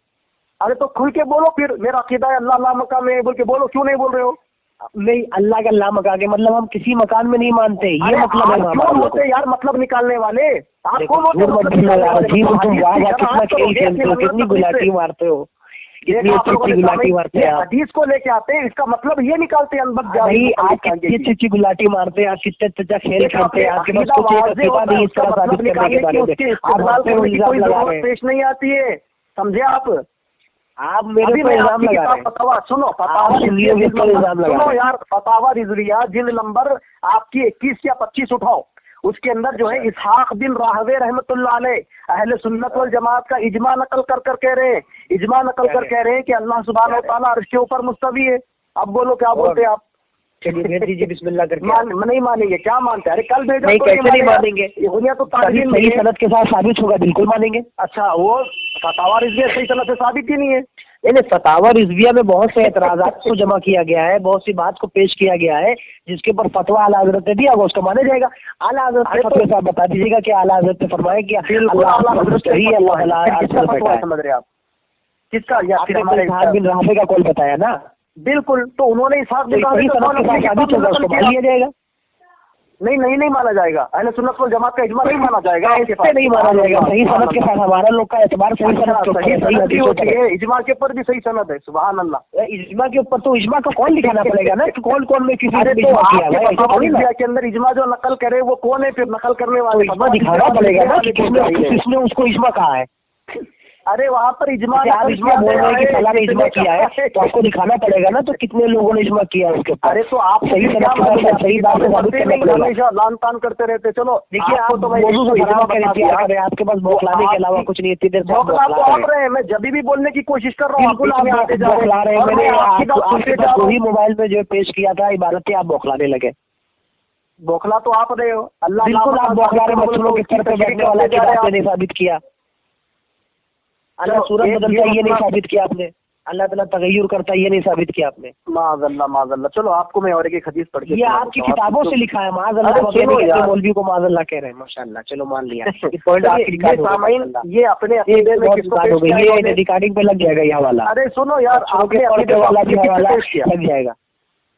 अरे तो खुल के बोलो फिर, मेरा अकीदा है अल्लाह लामका में बोल के बोलो, क्यों नहीं बोल रहे हो? नहीं, अल्लाह का लामका के मतलब हम किसी मकान में नहीं मानते, ये मतलब है। क्यों होते यार मतलब निकालने वाले? आपको कितनी गुलाटी मारते हो, हदीस को लेके आते हैं, इसका मतलब ये निकालते हैं नहीं, आप कितनी अच्छी गुलाटी मारते हैं, आप कितने अच्छा खेल खेलते हैं, आपके पास नहीं इस तरह साबित करने के बारे में आप पेश नहीं आती है, समझे आप मेरे पे इल्जाम लगा रहे हैं। फतवा सुनो, सुनो यार, फतावा रिजविया जिल्द नंबर आपकी 21 या 25 उठाओ, उसके अंदर जो है इसहाक बिन राहवे रहमतुल्लाह अलैह अहले सुन्नत वल जमात का इजमा नकल कर कह रहे हैं, इजमा नकल कर कह रहे हैं कि अल्लाह सुब्हानहू व तआला अर्श के ऊपर मुस्तवी है। अब बोलो क्या बोलते हैं आप? चलिए भेज दीजिए बिस्मिल्लाह करके। नहीं मानेंगे? क्या मानते हैं? अरे कल भेजो। नहीं, कैसे नहीं मानेंगे? दुनिया तो सही सनद के साथ साबित होगा, बिल्कुल मानेंगे। अच्छा, वो फतावा रिजविया सही सनद से साबित ही नहीं है। नहीं, फतावा रिजविया में बहुत से एतराज़ात को जमा किया गया है, बहुत सी बात को पेश किया गया है, जिसके ऊपर फतवा आला हज़रत ने दिया, वो उसको माना जाएगा। आला हज़रत के फतवे से आप बता दीजिएगा कि आला हज़रत ने फरमाया कि समझ रहे आप किसका? बिन राफे का कौल बताया ना? बिल्कुल, तो उन्होंने इसहाक बिन राफे उसको मान लिया जाएगा। नहीं माना जाएगा। अहले सुन्नत वल जमात का इजमा नहीं माना जाएगा। इससे नहीं माना जाएगा, सही सनद के साथ हमारा लोग का एतबार सही सनद होती है। इजमा के ऊपर भी सही सनद है, सुभान अल्लाह। इजमा के ऊपर तो इजमा का कौन लिखाना पड़ेगा ना कि कौन में किसी के अंदर इजमा जो नकल करे वो कौन है? फिर नकल करने वाले इजमा दिखाना पड़ेगा ना कि किसने उसको इजमा कहा है। अरे वहाँ पर इजमा इजमा बोल रहे हैं कि फलां ने इजमा किया है, तो आपको दिखाना पड़ेगा ना तो कितने लोगों ने इजमा किया है उसके ऊपर। अरे तो आप सही सही बात से साबित करना पड़ेगा। हमेशा लान तान करते रहते। चलो देखिए, आप तो आपके पास बौखलाने के अलावा कुछ नहीं। इतनी देर से आप रहे हैं, मैं जब भी बोलने की कोशिश कर रहा हूँ बौखला रहे हैं। मैंने आपके वही मोबाइल में जो पेश किया था इबारतें, आप बौखलाने लगे। बौखला तो आप रहे हो, अल्लाह बिल्कुल आप बौखला रहे। मछलियों के सर पे बैठने वाला की आपने नहीं साबित किया, अल्लाह सूरत बदलता है ये नहीं साबित किया आपने। अल्लाह ताला तगय्युर करता है, ये नहीं साबित किया आपने। माज़अल्लाह। चलो आपको मैं और एक हदीस पढ़ के ये आपकी किताबों से लिखा है। माज़अल्लाह मौलवी को माज़अल्लाह कह रहे हैं, माशाअल्लाह। चलो मान लिया ये अपने अकीदे में ये रिकॉर्डिंग पे लग जाएगा ये हवाला। अरे सुनो यार, आपने वाला भी हवाला लग जाएगा।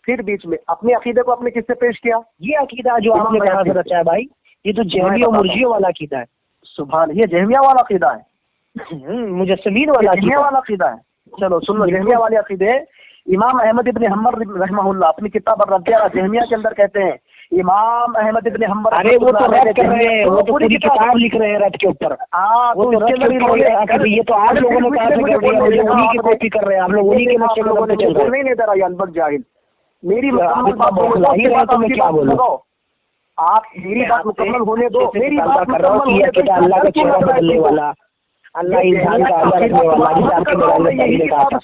फिर बीच में अपने अकीदे को आपने किससे पेश किया? ये अकीदा जो आपने कहाँ से रचा है भाई? ये तो जहमिया और मुर्जियों वाला अकीदा है। सुभान, ये जहमिया वाला अकीदा है, मुजस्सिमीन वाला अकीदा है। चलो सुन लो, जहमिया वाले अकीदे इमाम अहमद इब्न हंबल रहमहुल्लाह अपनी किताब रद्द जहमिया के अंदर कहते हैं, इमाम अहमद इब्न हंबल, अरे वो तो रद्द कर रहे हैं, वो तो पूरी किताब लिख रहे हैं रद्द के ऊपर। ये तो आप लोगों ने कहा था कि उन्हीं की कॉपी कर रहे हैं, आप लोग उन्हीं के नक्शे लोगों ने चल रहे नहीं दे रहा अनबक जाहिल। मेरी आप तो मैं क्या बोलूं? आप मेरी बात मुकम्मल होने दो। मेरी बात कर रहा हूँ कि अल्लाह का चेहरा बदलने वाला, अल्लाह इंसान का अल्लाह रखने वाला, जिसे आपके मोबाइल में कहा था।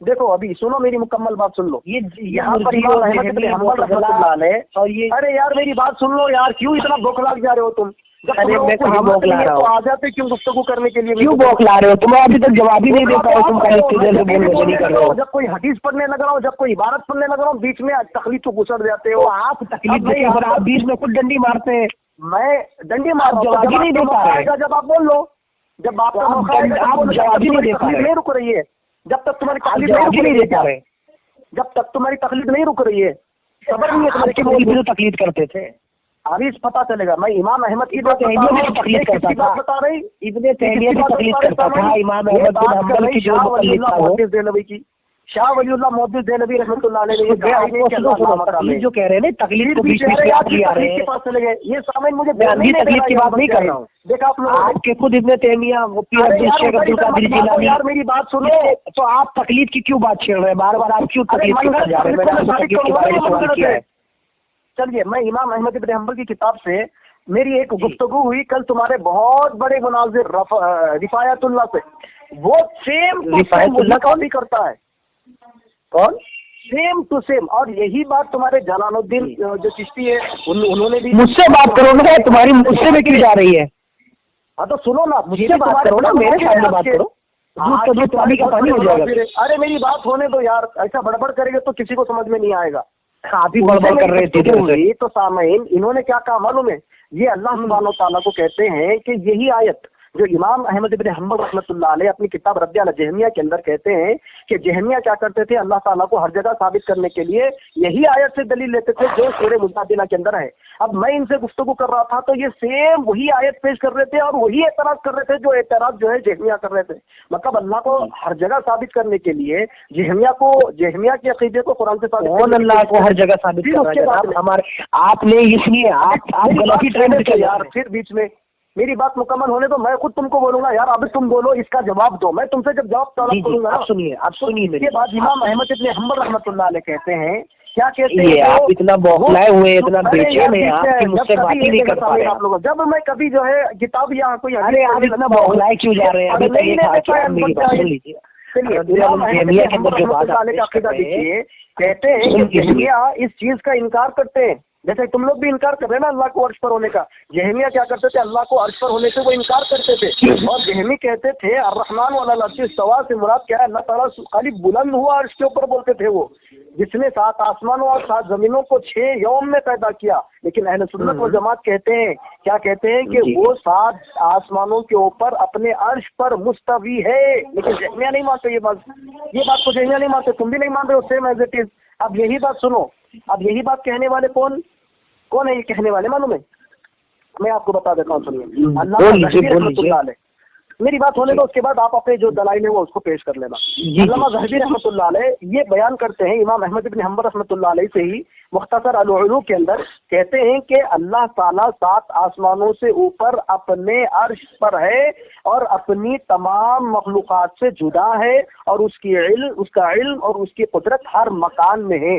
देखो अभी सुनो, मेरी मुकम्मल बात सुन लो। ये यहाँ पर इमाम अहमद इब्न हंबल रहमतुल्लाह अलैह, और ये, अरे यार मेरी बात सुन लो यार, क्यों इतना बौखला जा रहे हो तुम? अरे मैं कहाँ बौखला रहा हूँ? आ जाते क्यों गुफ्तगू करने के लिए? क्यों बौखला रहे हो? तुम्हें अभी तक जवाब ही नहीं दे पाए, तुम कल नहीं कर रहे हो। जब कोई हदीस पढ़ने लग रहा हूँ, जब कोई इबारत पढ़ने लग रहा हूँ, बीच में तकलीफ को घुसड़ जाते हो आप। तकलीफ नहीं, आप बीच में खुद डंडी मारते हैं। मैं डंडी मार जवाब ही नहीं दे पा रहे। जब आप बोल लो, जब आप जवाब ही नहीं दे पा रहे, नहीं रुक रही है, जब तक तुम्हारी तकलीफ नहीं दे पा रहे, जब तक तुम्हारी तकलीफ नहीं रुक रही है, खबर नहीं है तुम्हारे बोल भी तो तकलीफ करते थे। अभी पता चलेगा। मैं इमाम अहमद की बात तकलीफ करता था, बता रही, इब्ने तैमिया की तकलीफ करता था। इमाम अहमद बिन हंबल की जो मुहद्दिस देहलवी की, शाह वलीउल्लाह मुहद्दिस देहलवी रहमतुल्लाह अलैह ने तकलीफ जो कह रहे हैं, तकलीफ को बीच में आप ले आ रहे हैं। पास चले गए। ये सामने मुझे तकलीफ की बात नहीं कर रहा हूँ। देखा आप लोग, आपके खुद इब्ने तैमिया, मुफ्ती शेख अब्दुल कादिर जिलानी, यार मेरी बात सुनो। तो आप तकलीफ की क्यों बात छेड़ रहे हैं? बार बार आप क्यों तकलीफ की जा रहे हैं? मैंने आपसे तकलीफ के बारे में सवाल किया है। चलिए, मैं इमाम अहमद इब्न हंबल की किताब से मेरी एक गुफ्तगू हुई कल तुम्हारे बहुत बड़े मुनाजिर रिफायतुल्लाह से। वो सेम रिफायतुल्लाह कॉपी करता है। कौन? Same to same. और यही बात तुम्हारे जलालुद्दीन जो चिश्ती है उन्होंने भी। मुझसे बात करो ना, तुम्हारी मुझसे में क्यों जा रही है? हाँ तो सुनो ना, मुझसे बात करो ना, मेरे सामने बात करो। दूध का पानी का पानी हो जाएगा। अरे मेरी बात होने दो यार, ऐसा बड़बड़ करेंगे तो किसी को समझ में नहीं आएगा। आप ही बड़बड़ कर रहे थे। तो सामईन, इन्होंने क्या कहा मालूम है? ये अल्लाह सुब्हानहू व तआला को कहते हैं कि यही आयत जो इमाम अहमद इब्न हंबल रहमतुल्लाह अलैह अपनी किताब रद्द अल जहमिया के अंदर कहते हैं कि जहमिया क्या करते थे, अल्लाह ताला को हर जगह साबित करने के लिए यही आयत से दलील लेते थे जो सूरह मुजादिला के अंदर है। अब मैं इनसे गुफ्तगू कर रहा था तो ये सेम वही आयत पेश कर रहे थे और वही एतराज कर रहे थे जो एतराज जो है जहमिया कर रहे थे। मतलब अल्लाह को हर जगह साबित करने के लिए जहमिया के अकीदे को कुरान से साबित, कौन अल्लाह को हर जगह साबित कर रहा है? हमारे आपने इसलिए आप गलती ट्रेंड पे यार। फिर बीच में मेरी बात मुकम्मल होने दो, मैं खुद तुमको बोलूंगा यार। अभी तुम बोलो, इसका जवाब दो। मैं तुमसे जब जवाब तलब करूंगा, आप सुनिए इसके बाद इमाम अहमद इब्न हंबल रहमतुल्लाह अलैह कहते हैं, क्या कहते हैं? आप इतना बौखलाए हुए, इतना बेचैन हैं, आप मुझसे बात ही नहीं कर पा रहे आप लोग। जब मैं कभी जो है किताब या कोई, अरे आप इतना बौखलाए क्यों जा रहे हैं? अभी तक ये मेरी बात सुन लीजिए। जहमिया के अंदर जो बात देखिए, कहते हैं कि जहमिया इस चीज का इनकार करते हैं, जैसे तुम लोग भी इनकार कर रहे हैं ना अल्लाह को अर्श पर होने का। जहमिया क्या करते थे? अल्लाह को अर्श पर होने से वो इनकार करते थे। और जहमी कहते थे अर्रहमान वअलल अर्श इस्तवा से मुराद क्या है? अल्लाह ताला खाली बुलंद हुआ अर्श के ऊपर, बोलते थे वो, जिसने 7 आसमानों और 7 जमीनों को 6 यौम में पैदा किया। लेकिन अहले सुन्नत व जमात कहते हैं, क्या कहते हैं कि वो 7 आसमानों के ऊपर अपने अर्श पर मुस्तवी है। लेकिन जहमिया नहीं मानते ये बात को जहमिया नहीं मानते, तुम भी नहीं मान रहे हो, सेम एज इट इज। अब यही बात सुनो, अब यही बात कहने वाले कौन है? ये कहने वाले मालूम है? मैं आपको बता देता हूँ, सुनिए। अल्लाह मेरी बात होने दो, उसके बाद आप अपने जो दलाइल है वो उसको पेश कर लेना। अल्लामा ज़हबी रहमतुल्लाह अलैह ये बयान करते हैं इमाम अहमद इब्न हंबल रहमतुल्लाह अलैह से ही मुख्तसर अल-उलू के अंदर, कहते हैं कि अल्लाह ताला 7 आसमानों से ऊपर अपने अर्श पर है और अपनी तमाम मखलूक़ात से जुदा है और उसका इल्म और उसकी कुदरत हर मकान में है।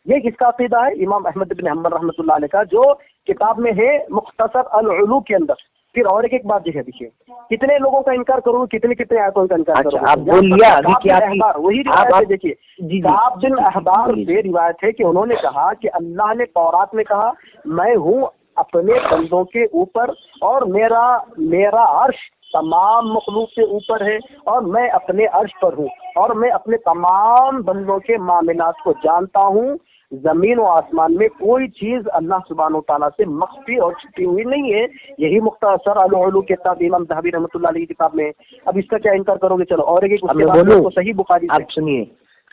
ये किसका अक़ीदा है? इमाम अहमद इब्न हंबल रहमतुल्लाह अलैह का, जो किताब में है मुख्तसर अल-उलू के अंदर। फिर और एक बात देखिए, कितने लोगों का इनकार करोगे, कितने आयतों का इनकार करोगे? आप बोलिए अभी क्या वही रिवायत है। देखिए, काब बिन अहबार से रिवायत है कि उन्होंने कहा कि अल्लाह ने तौरात में कहा, मैं हूँ अपने बंदों के ऊपर और मेरा अर्श तमाम मखलूक से ऊपर है और मैं अपने अर्श पर हूँ और मैं अपने तमाम बंदों के मामलात को जानता हूँ। जमीन और आसमान में कोई चीज अल्लाह सुब्हानहू व तआला से मख्फी और छुपी हुई नहीं है। यही मुख्तसर अल-उलू किताब इमाम ज़हबी रहमतुल्लाह अलैह की किताब में। अब इसका क्या इनकार करोगे? चलो और एक उसके बाद में तो सही बुखारी से, आप सुनिए,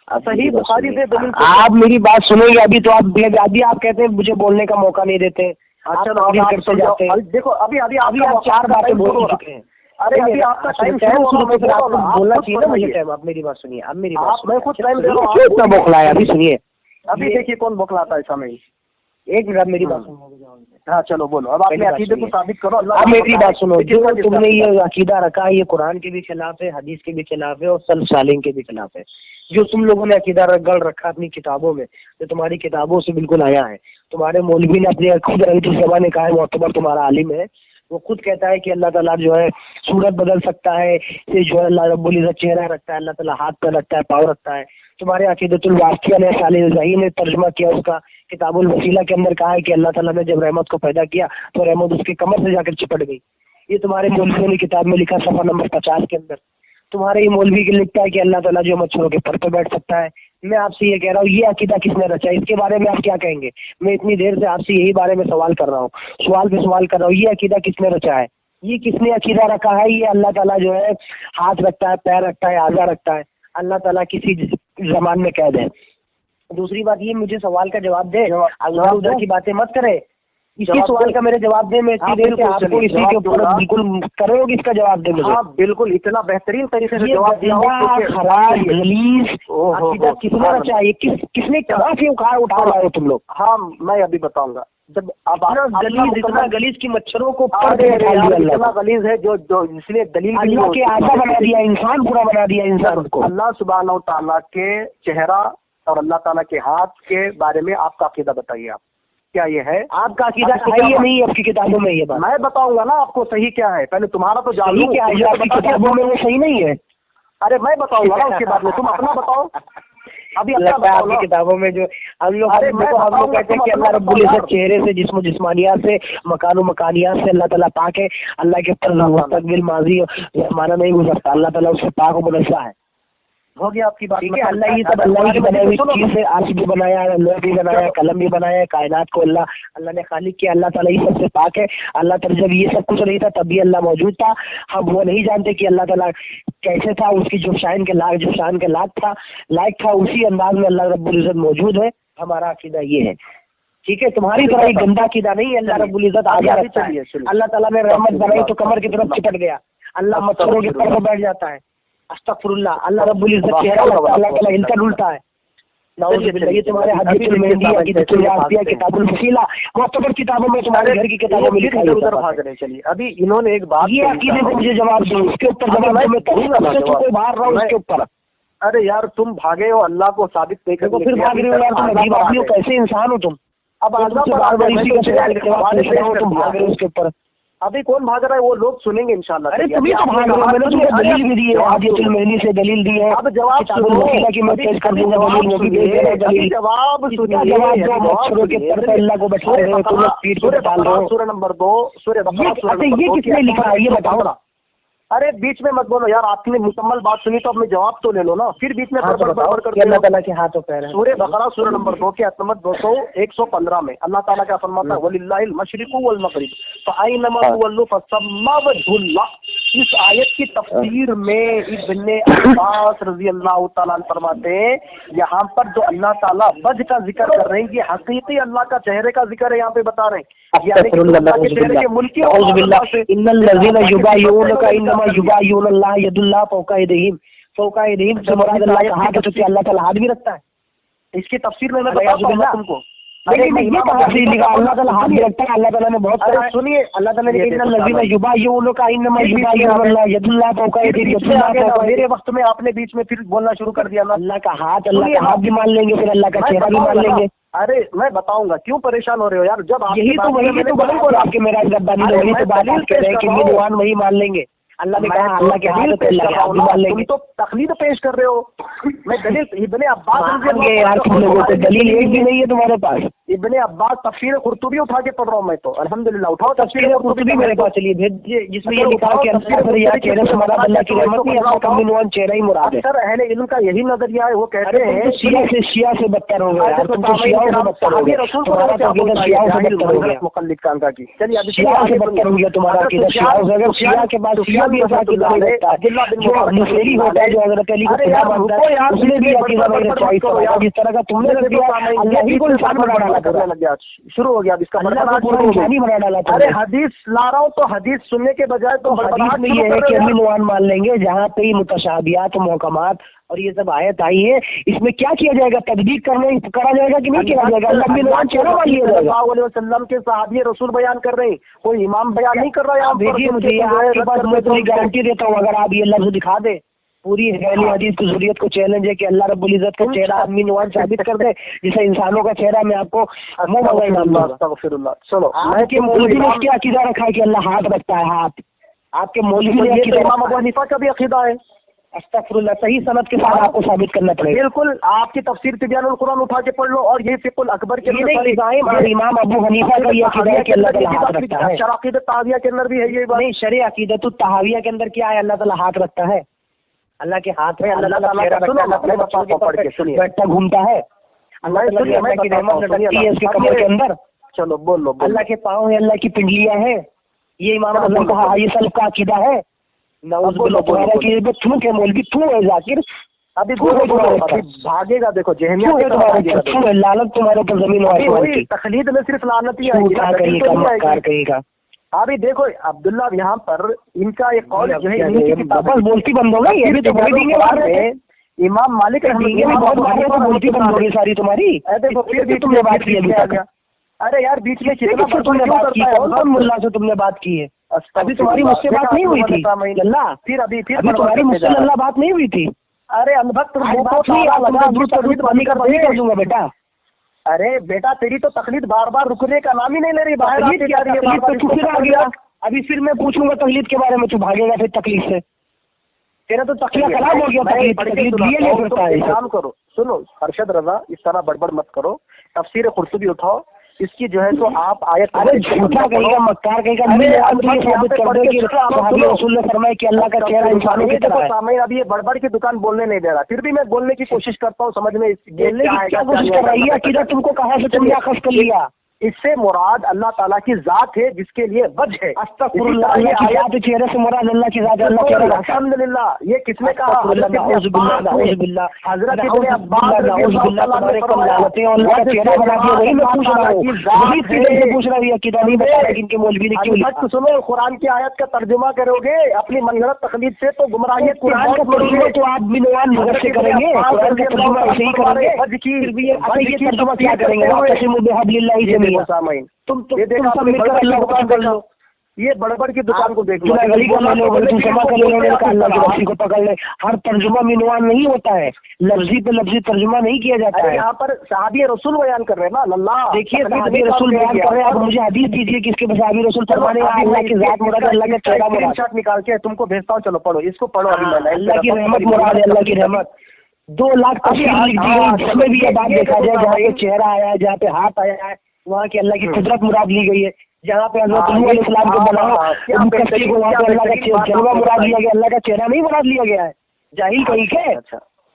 सही बुखारी से दलील आप मेरी बात सुनेंगे। अभी तो अभी आप कहते हैं मुझे बोलने का मौका नहीं देते। चलो अभी आप करते जाते हैं। देखो अभी अभी आप 4 बातें बोल चुके हैं। अरे अभी आपका टाइम बोलना चाहिए ना मुझे टाइम। आप मेरी बात सुनिए, अब मेरी बात मैं खुद टाइम दे रहा हूँ, इतना बौखला है। अभी सुनिए, अभी देखिए कौन बौखलाता है समय। एक मिनट मेरी बात सुनो। हाँ चलो बोलो, अब अपने अकीदे को साबित करो। अल्लाह अब मेरी बात सुनो, जो तुमने ये अकीदा रखा है ये कुरान के भी खिलाफ है, हदीस के भी खिलाफ है और सल्फ सालिहीन के भी खिलाफ है। जो तुम लोगों ने अकीदा गढ़ रखा अपनी किताबों में, जो तुम्हारी किताबों से बिल्कुल आया है। तुम्हारे मौलवी ने अपने खुद रईस ज़माने कहा है, मोतबर तुम्हारा आलिम है, वो खुद कहता है कि अल्लाह ताला जो है सूरत बदल सकता है, से जो है अल्लाह रब्बुल इज़्ज़त चेहरा रखता है, अल्लाह ताला हाथ पर रखता है, पाँव रखता है। तुम्हारे अकीदतुल वासिया ने सालिह ज़ही ने तर्जुमा किया उसका, किताबुल वसीला के अंदर कहा है कि अल्लाह ताला ने जब रहमत को पैदा किया तो रहमत उसके कमर से जाकर चिपट गई। ये तुम्हारे मौलवियों ने किताब में लिखा, सफा नंबर 50 के अंदर। तुम्हारे ये मौलवी के लिखता है कि अल्लाह ताला जो मच्छरों के पर पे बैठ सकता है। मैं आपसे ये कह रहा हूँ, ये अकीदा किसने रचा? इसके बारे में आप क्या कहेंगे? मैं इतनी देर से आपसे यही बारे में सवाल कर रहा हूँ, सवाल पे सवाल कर रहा हूँ। ये अकीदा किसने रचा है? ये किसने अकीदा रखा है? ये अल्लाह ताला जो है हाथ रखता है, पैर रखता है, आज़ा रखता है, अल्लाह ताला किसी जमान में कैद है। दूसरी बात ये, मुझे सवाल का जवाब दे, अल्लाह उधर की बातें मत करे। इसी सवाल का मेरे जवाब दे। मैं इतनी देर से आपको इसी के ऊपर बिल्कुल करोगे इसका जवाब दे मुझे। हाँ बिल्कुल, इतना बेहतरीन तरीके से जवाब दिया। खराब गलीज अकीदा किसने रचा? ये किसने कहाँ से उठा रहे हो तुम लोग? हाँ मैं अभी बताऊंगा। जब अब गलीज, इतना गलीज की मच्छरों को इतना गलीज है जो इसलिए दलील अल्लाह के आज़ा बना दिया, इंसान पूरा बना दिया इंसान को। अल्लाह सुब्हानहू व तआला के चेहरा और अल्लाह ताला के हाथ के बारे में आपका अकीदा बताइए। आप क्या ये है? आपका अकीदा है या नहीं आपकी किताबों में? ये बात मैं बताऊंगा ना आपको सही क्या है। पहले तुम्हारा तो जान लो क्या है, आपकी किताबों में वो सही नहीं है। अरे मैं बताऊंगा ना उसके बाद में, तुम अपना बताओ। अभी लगता है आपकी किताबों में जो हम लोग कहते हैं कि अल्लाह रब्बुल इज़्ज़त चेहरे से, जिस्म जिस्मानियात से, मकानो मकानियात से अल्लाह ताला पाक है। अल्लाह के ऊपर मुस्तक़बिल, माजी ज़माना नहीं गुजरता। अल्लाह ताला उससे पाक और मुनज़्ज़ह है। हो गया आपकी बात। ठीक है, अल्लाह ये सब अल्लाह की बनाई हुई चीज है। अर्श भी बनाया है, लोह भी बनाया, कलम भी बनाया है, कायनात को अल्लाह ने खालिक किया। अल्लाह ताला ये सबसे पाक है। अल्लाह ताला जब ये सब कुछ नहीं था तब भी अल्लाह मौजूद था। हम वो नहीं जानते कि अल्लाह ताला कैसे था, उसकी जो शान के लायक था उसी अंदाज में अल्लाह रब्बुल इज़्ज़त मौजूद है। हमारा अकीदा ये है। ठीक है, तुम्हारी तरह एक गंदा अकीदा नहीं है। अल्लाह रब्बुल इज़्ज़त आगे रखता है। अल्लाह ताला ने रहमत बनाई तो कमर की तरफ चिपट गया। अल्लाह मच्छरों के पर बैठ जाता है। अस्तगफिरुल्लाह। अल्लाह रब्बुल इज़्ज़त चेहरा लगता है, अल्लाह ताला हिलता डुलता है। ये तुम्हारे हदीसुल मेहंदी, अकीदतुल वासिया, किताबुल वसीला, मुख्तलिफ किताबों में, तुम्हारे घर की किताबों में लिखा है। उधर भाग रहे। चलिए अभी इन्होंने एक बात, ये अकीदे से मुझे जवाब दो, उसके ऊपर जवाब मैं करूंगा। कोई बाहर रहा हूँ उसके ऊपर। अरे यार तुम भागे हो अल्लाह को साबित नहीं करके, फिर भाग रहे हो यार। तुम अजीब आदमी हो, कैसे इंसान हो तुम? अब अल्लाह पर बार-बार इसी का सवाल तुम भाग रहे हो उसके ऊपर। अभी कौन भाग रहा है वो लोग सुनेंगे इंशाल्लाह। अरे तुम ही तो भाग रहे हो। मैंने तुम्हें दलील भी दी है, हदीसुल मेहंदी से दलील दी है। अब जवाब सुनो की मैं पेश कर दूंगा दलील, वो भी दे देना दलील। जवाब सुनिए। जवाब मच्छरों के पर पे अल्लाह को बैठा रहे हो तुम लोग, पीठ पे डाल रहे हो। सूरह नंबर 2 सूरह बकरा। अच्छा ये किसने लिखा है ये बताओ ना। अरे बीच में मत बोलो यार, आपने मुकम्मल बात सुनी तो अब मैं जवाब तो ले लो ना, फिर बीच में बड़बड़ करके। अल्लाह ताला के हाथों पैर है। सूरह बकरा सूरह नंबर 2 के आयत नंबर 115 में अल्लाह ताला क्या फरमाता है? वलिल्लाहिल मशरिकु वल मगरिब फअयनमा तुवल्लू फसम्मा वजहुल्लाह। इस आयत की तफसीर में इब्ने अब्बास रजी अल्लाह ताला अन्हु फरमाते हैं, यहाँ पर जो अल्लाह ताला वजह का जिक्र कर रहे हैं ये हकीकी अल्लाह का चेहरे का जिक्र है। यहाँ पे बता रहे हैं यानी कि अल्लाह के चेहरे के मुल्की इन्नल लज़ीना युबाय्यूनका इन्नमा युबाय्यूनल्लाह यदुल्लाह फौका यदीहिम। फौका यदीहिम से मुराद अल्लाह का हाथ है, तो अल्लाह ताला हाथ भी रखता है। इसकी तफसीर में मैं बताऊंगा तुमको। अरे ये कहाँ से लिखा? अल्लाह ताला हाथ भी रखता है। अल्लाह ताला ने बहुत सारा, सुनिए अल्लाह ताला ने इन्नल लज़ीना युबाय्यूनका इन्नमा युबाय्यूनल्लाह यदुल्लाह फौका यदीहिम। मेरे वक्त में आपने बीच में फिर बोलना शुरू कर दिया ना। अल्लाह का हाथ, अल्लाह का हाथ भी मान लेंगे, फिर अल्लाह का चेहरा भी मान लेंगे। अरे मैं बताऊंगा, क्यों परेशान हो रहे हो यार? जब यही तो वही तो बड़े बोल आपके मेरा रब्बानी ने वही तो बात कह रहे हैं कि मीनवान वही मान लेंगे। अल्लाह ने कहा अल्लाह के हाथ पे अल्लाह के हाथ भी मान लेंगे। तुम तो तकलीद पेश कर रहे हो। मैं दलील इब्ने अब्बास यार, तुम लोगों को दलील एक भी नहीं है तुम्हारे पास। इब्ने अब्बास तफसीर कुर्तुबी उठा के पढ़ रहा हूँ मैं तो। अल्हम्दुलिल्लाह उठाओ तफसीर कुर्तुबी मेरे पास, चलिए भेज दीजिए, जिसमें ये लिखा है कि चेहरे से मुराद अल्लाह की रहमत नहीं, अल्लाह का मिनवान चेहरा ही मुराद है। सर अहले इल्म का यही नजरिया है, वो कहते हैं शिया से बदतर हो गए यार, तुम तो शियाओं से बदतर हो गए, तुम्हारा तो अकीदा शियाओं से बदतर हो गया, मुकल्लिद का अंका की। चलिए अभी शिया से बदतर हो गया तुम्हारा अकीदा शियाओं से। अगर शिया के बाद शिया भी ऐसा अकीदा नहीं रखता है, जो नसेरी होता है, जो हजरत अली को खुदा मानता है, उसने भी अकीदा नहीं रखा है जिस तरह का तुमने रख दिया। अल्लाह ही को इंसान बना डाला, करने लग गया, शुरू हो गया अब इसका इंसानी बना डाला। अरे हदीस ला रहा हूँ तो हदीस सुनने के बजाय तो हदीस में ये है कि अमीन मान मान लेंगे, जहाँ पे मुतशाबियात मुहकमात और ये सब आयत आई है, इसमें क्या किया जाएगा, तदबीक करा जाएगा कि नहीं किया जाएगा? अल्लाह मिनवान चेहरा मान लिया जाएगा। सल्लल्लाहु अलैहि वसल्लम के सहाबी रसूल बयान कर रहे हैं, कोई इमाम बयान नहीं कर रहा है। आप भेजिए मुझे, आपके पास मैं तुम्हें गारंटी देता हूँ, अगर आप ये लफ्ज दिखा दे, पूरी अहले हदीस की ज़ुरियत को चैलेंज है कि अल्लाह रब्बुल इज्जत का चेहरा अमीनवान साबित कर दे, जिसे इंसानों का चेहरा मैं आपको मुंह मंगाई नाम दूंगा। अस्तगफिरुल्लाह। चलो आपके मौलवी ने क्या अकीदा रखा है कि अल्लाह हाथ रखता है? हाथ आपके मौलवी ने इमाम अबू हनीफा का भी अकीदा है। अस्तगफिरुल्लाह, सही सनद के साथ आपको साबित करना पड़ेगा। बिल्कुल, आपकी तफसीर तिब्यानुल कुरान उठा के पढ़ लो, और ये फिक़ुल अकबर के इमाम अबू हनीफा का ये अकीदा है कि अल्लाह ताला हाथ रखता है। शराक़ीद ताविया के अंदर भी है ये बात। नहीं, शरई अकीदतुत तहाविया के अंदर क्या है? अल्लाह ताला हाथ रखता है, अल्लाह के हाथ में अल्लाह ताला बैठता घूमता है, अल्लाह की रहमत लटकती है उसके कमर के अंदर। चलो बोलो, अल्लाह के पाँव है, अल्लाह की पिंडलियां है, ये इमाम आज़म का ये सल्फ का अकीदा है। तुम्हारा की थूक है मौलवी, थू है जाकिर, अभी भागेगा। देखो जहनिया तुम्हारे लालत तुम्हारे ऊपर जमीन वाली तकलीद में सिर्फ लानत ही कहेगा। अभी देखो अब्दुल्ला यहाँ पर इनका एक कौल जो है, बस बोलती बंद हो गई, ये भी तो इमाम मालिक बोलती बंद हो गई सारी तुम्हारी। देखो फिर भी तुमने बात की, अरे यार बीच में कितना तुमने बात की, कौन मुल्ला से तुमने बात की है? अभी तुम्हारी मुझसे बात नहीं हुई थी अल्लाह, फिर अभी तुम्हारी मुझसे अल्लाह बात नहीं हुई थी। अरे अनभक्त कर दूंगा बेटा। अरे बेटा तेरी तो तकलीद बार बार रुकने का नाम ही नहीं ले रही, बाहर अभी फिर मैं पूछूंगा तकलीद के बारे में, तू भागेगा फिर तकलीफ से, तेरा तो तकलीफ खराब हो गया। काम करो, सुनो अरशद रजा, इस तरह बड़बड़ मत करो, तफसीर कुर्तुबी उठाओ, इसकी जो है तो आप आयत, अरे झूठा कहेगा, मक्कार कहेगा, साबित कर दो कि रसूल ने फरमाया कि अल्लाह का चेहरा इंसानों की तरह है। अभी ये बड़बड़ की दुकान बोलने नहीं दे रहा, फिर भी मैं बोलने की कोशिश करता हूँ, समझ में क्या कोशिश कर रही है? किधर तुमको कहाँ से तुमने अखज़ कर लिया? इससे मुराद अल्लाह ताला की जात है, जिसके लिए वजह है। अस्तगफिरुल्लाह, चेहरे से मुराद अल्लाह की जात है, अल्लाह चेहरा। अल्हम्दुलिल्लाह, ये किसने कहा? हज़रत इब्ने अब्बास तुम्हारे कम लानतें और अल्लाह का चेहरा बना दिया। वही मैं पूछ रहा हूँ, वही फिर पूछ रहा हूँ, अकीदा नहीं बताया कि इनके मौलवी ने क्यों लिखा। सुनो, कुरान की आयत का तर्जुमा करोगे अपनी मनगढ़ंत तकलीद से तो गुमराही। कुरान का तर्जुमा तो आप बिनवान नजर से करेंगे, कुरान का तर्जुमा ऐसे ही करेंगे। ये तर्जुमा क्या करेंगे? तुम मिलकर अल्लाह को कर लो, ये बड़बड़ की दुकान को देख लो, गली का ले लो, अल्लाह की रस्सी को पकड़ ले। हर तर्जुमा मिनवान नहीं होता है, लफ्जी पे लफ्जी तर्जुमा नहीं किया जाता है। यहाँ पर सहाबी रसूल बयान कर रहे हैं ना, अल्लाह देखिए सहाबी रसूल बयान कर रहे हैं। आप मुझे हदीस दीजिए किसके सहाबी रसूल फरमाने अल्लाह की जात मुराद, अल्लाह का चेहरा मुराद। शॉट निकाल के तुमको भेजता हूँ, चलो पढ़ो, इसको पढ़ो अभी। अल्लाह की रहमत मुराद है, अल्लाह की रहमत। 2 लाख तफसीर लिख दी गई, जिसमें भी ये बात देखा जाए, जहाँ पे चेहरा आया है, जहाँ पे हाथ आया है, वहाँ की अल्लाह की कुदरत मुराद ली गई है। जहाँ पे हज़रत नूह अलैहिस्सलाम को बनाओ को वहाँ पे अल्लाह का जलवा मुराद लिया गया, अल्लाह का चेहरा नहीं मुराद लिया गया है। जाहिल कहीं के,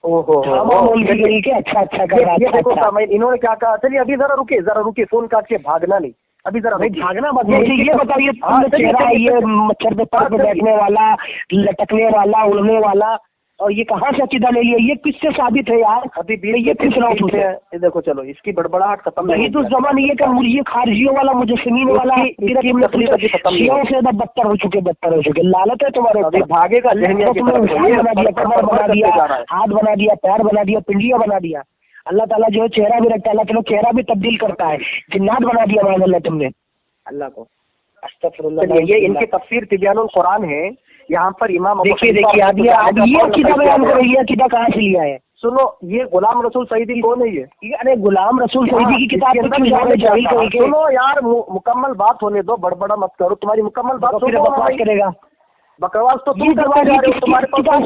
ओहो कहीं के। अच्छा कर रहा है। इन्होंने क्या कहा? चलिए अभी जरा रुके, फोन काट के भागना नहीं, अभी जरा भाई भागना मत। ये बताइए, चेहरा ये मच्छर पे पर बैठने वाला, लटकने वाला, उड़ने वाला, और ये कहाँ से अकीदा ले लिया? ये किससे साबित है यार? अभी ये किस रहा है? देखो चलो, इसकी बड़बड़ाहट खत्म नहीं। तो जमान ये कर, ये खारजियों वाला, मुजस्सिमीन वाला शियाओं से ज्यादा बदतर हो चुके। लालत है तुम्हारे, भागेगा, बना दिया, कमर बना दिया, हाथ बना दिया, पैर बना दिया, पिंडिया बना दिया। अल्लाह ताला जो है चेहरा भी रखता है, अल्लाह ताला चेहरा भी तब्दील करता है। जिन्नात बना दिया मान अल्लाह तुमने अल्लाह को। अस्तगफिरुल्लाह। ये इनकी तफसीर तिब्यानुल कुरान है। यहाँ पर इमाम देखिए आप ये अकीदा बयान करो, ये अकीदा कहाँ से लिया है? सुनो, ये गुलाम रसूल सईदी कौन है? ये अरे गुलाम रसूल सईदी की किताब सुनो यार, मुकम्मल बात होने दो, बड़बड़ा मत करो। तुम्हारी मुकम्मल बात बकवास करेगा, बकवास तो तुम करवा जा रहे हो, तुम्हारे पास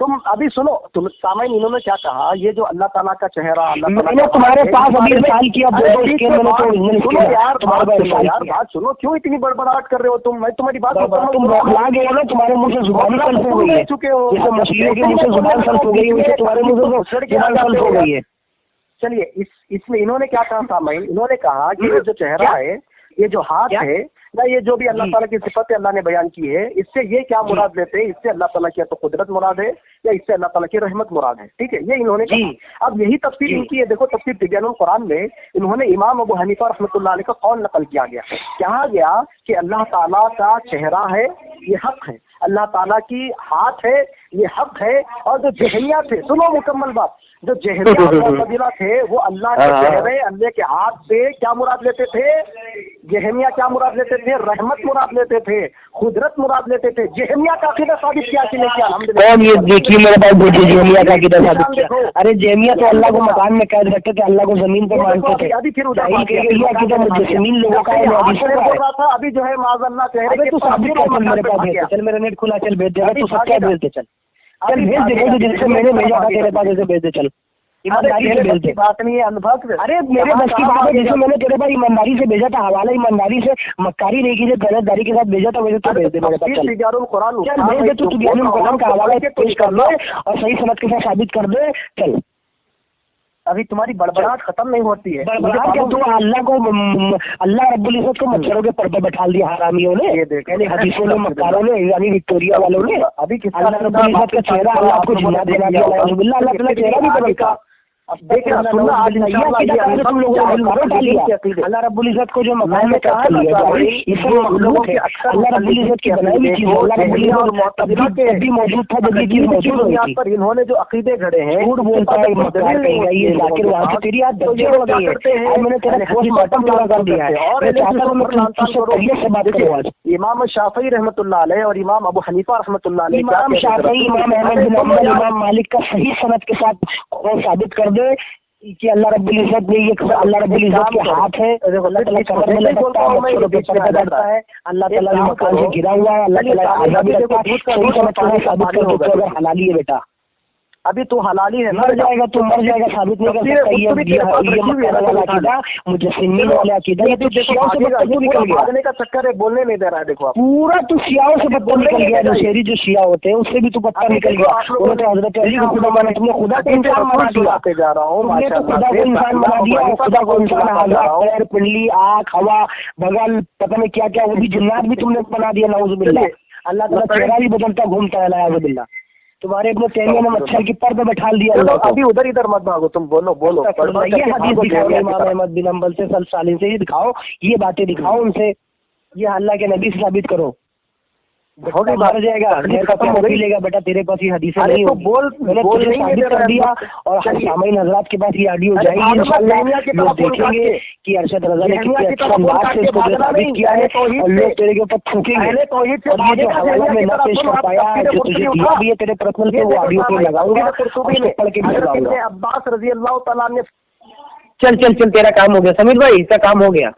तुम अभी सुनो, तुम सामाइन इन्होंने क्या कहा, ये जो अल्लाह ताला का चेहरा, अल्लाह ताला मैंने तुम्हारे पास अभी साल किया सुनो यार, बात सुनो, क्यों इतनी बड़बड़ाहट कर रहे हो तुम? मैं तुम्हारी बात तुम बौखला गए ना, तुम्हारे मुंह से जुबान सल्फ हो गई है, चुके हो, जैसे मछलियों के मुंह से जुबान सल्फ हो गई है, तुम्हारे मुंह से जुबान सल्फ हो गई है। चलिए, इसमें इन्होंने क्या कहा सामाइन, इन्होंने कहा कि ये जो चेहरा है, ये जो हाथ है ना, ये जो भी अल्लाह ताला की सिफत अल्लाह ने बयान की है, इससे ये क्या मुराद लेते हैं? इससे अल्लाह ताला की तो कुदरत मुराद है या इससे अल्लाह ताला की रहमत मुराद है? ठीक है, ये इन्होंने कहा। अब यही तफसीर इनकी है, देखो तफसीर तिब्यानुल कुरान में इन्होंने इमाम अबू हनीफा रहमतुल्लाह अलैह का कौल नकल किया गया, कहा गया कि अल्लाह ताला का चेहरा है, ये हक है, अल्लाह ताला की हाथ है, ये हक है। और जो जहनिया थे, सुनो मुकम्मल बात, जो जहनिया थे वो अल्लाह के चेहरे, अल्लाह के हाथ से क्या मुराद लेते थे? जहनिया क्या मुराद लेते थे? रहमत मुराद लेते थे, कुदरत मुराद लेते थे। जहनिया का अकीदा साबित किया कि नहीं किया? कौन? ये देखिए मेरे पास देखिए जहनिया का अकीदा साबित किया। अरे जहनिया तो अल्लाह को मकान में कैद रखते थे, अल्लाह को जमीन पे मानते थे। अभी फिर जमीन लोगों का बोल रहा था, अभी जो है माज़अल्लाह चेहरे तू साबित कर, मेरे पास चल, मेरा नेट खुला, चल भेज दे, तू सच्चा भेज दे, चल चल भेज दे, जिससे मैंने भेजा था तेरे पास, ऐसे भेज दे, चल ईमानदारी से भेज दे। बात नहीं है अनुभव। अरे मेरे बस की बात है, जैसे मैंने तेरे पास ईमानदारी से भेजा था, हवाला ईमानदारी से, मक्कारी नहीं की, गलतदारी के साथ भेजा था, वैसे तो भेज दे मेरे पास। चल भेज दे, तू तिब्यानुल कुरान का हवाला पेश कर दे और सही सनद के साथ साबित कर दे। चल, अभी तुम्हारी बड़बड़ाहट खत्म नहीं होती है। बड़बड़ाहट क्या? तो अल्लाह रब्बुल इज्जत को मच्छरों के पर बैठा दिया हरामियों ने, यानी हदीसों में, मक्कारों ने, यानी विक्टोरिया वालों ने। अभी अल्लाह रब्बुल इज्जत का चेहरा अल्लाह आपको जिन्नात बना दिया, अल्लाह ताला चेहरा भी बदलता। अब देखना सुनना, आज इंशाअल्लाह तुम लोगों ने अल्लाह रब्बुल इज्जत को जो मकान में कहा है, इसमें मखलूक है, अल्लाह रब्बुल इज्जत की बनाई हुई चीज, अल्लाह रब्बुल इज्जत भी मौजूद था जब ये चीज मौजूद हुई पर इन्होंने जो अकीदे घड़े हैं, झूठ बोलता है, मक्कार कहेगा ये जाकिर, वहां से तेरी हाथ धज्जे हो गई है। मैंने तेरा पोस्टमार्टम पूरा कर दिया है और मैं चाहता हूं मैं तुमसे से बात करूं आज। इमाम शाफई रहमतुल्लाह अलैह और इमाम अबू हनीफा रहमतुल्लाह अलैह, इमाम शाफई, इमाम अहमद बिन हंबल, इमाम मालिक का सही सनद के साथ साबित कर दे कि अल्लाह रब्बुल इज्जत ने, ये अल्लाह रब्बुल इज्जत के हाथ है, अल्लाह ताला कमर में लगता है, मच्छरों पे पर्दा बैठता है, अल्लाह ताला मकान से गिरा हुआ है, अल्लाह ताला आज़ाद करता है। सही सनद के साथ साबित कर दो, अगर हलाली है बेटा। अभी तो हलाली है, मर जाएगा, तू मर जाएगा, साबित नहीं कर सकता। ये मक्कार वाला अकीदा, मुजस्सिमीन वाला अकीदा, ये तो शियाओं से बदतमीज निकल गया। भागने का चक्कर है, बोलने नहीं दे रहा है। देखो पूरा तू शियाओं से पत्ता निकल गया, जो शेरी जो शिया होते हैं उससे भी तू पत्ता निकल गया। उन्होंने तो हजरत अली को खुदा माना, तुमने खुदा को इंसान बना दिया। जा रहा हूँ, तुमने तो खुदा को इंसान बना दिया, खुदा को इंसान, हाथ, पैर, पिंडली, आँख, हवा, बगल, पता नहीं क्या क्या, वो भी जिन्नात भी तुमने बना दिया। नाउज़ुबिल्लाह, अल्लाह ताला चेहरा भी बदलता घूमता है, नाउज़ुबिल्लाह। तुम्हारे अपने तैमिया ने मच्छर की पर पे बैठा दिया। अभी उधर इधर मत भागो, तुम बोलो। ये हदीस दिखाओ इमाम अहमद बिन हंबल से, सालिन से, ये दिखाओ, ये बातें दिखाओ उनसे, ये अल्लाह के नबी से साबित करो। मर जाएगा, खत्म हो मिलेगा बेटा, तेरे पास ये हदीसें नहीं होगी। मैंने तुझे साबित कर दिया और सामाइन हजरात के पास ये ऑडियो जाएगी इंशाअल्लाह, लोग देखेंगे कि अरशद रज़ा ने कितने अच्छे अंदाज से इसको साबित किया है और लोग तेरे के ऊपर थूकेंगे। और ये जो हवाला में न पेश कर पाया, जो तुझे दिया भी है तेरे पर्सनल पे, वो ऑडियो पे लगाऊंगा, पढ़ के भी लगाऊंगा। अब्बास रज़ी अल्लाह तआला ने, चल तेरा काम हो गया समीर भाई, इसका काम हो गया।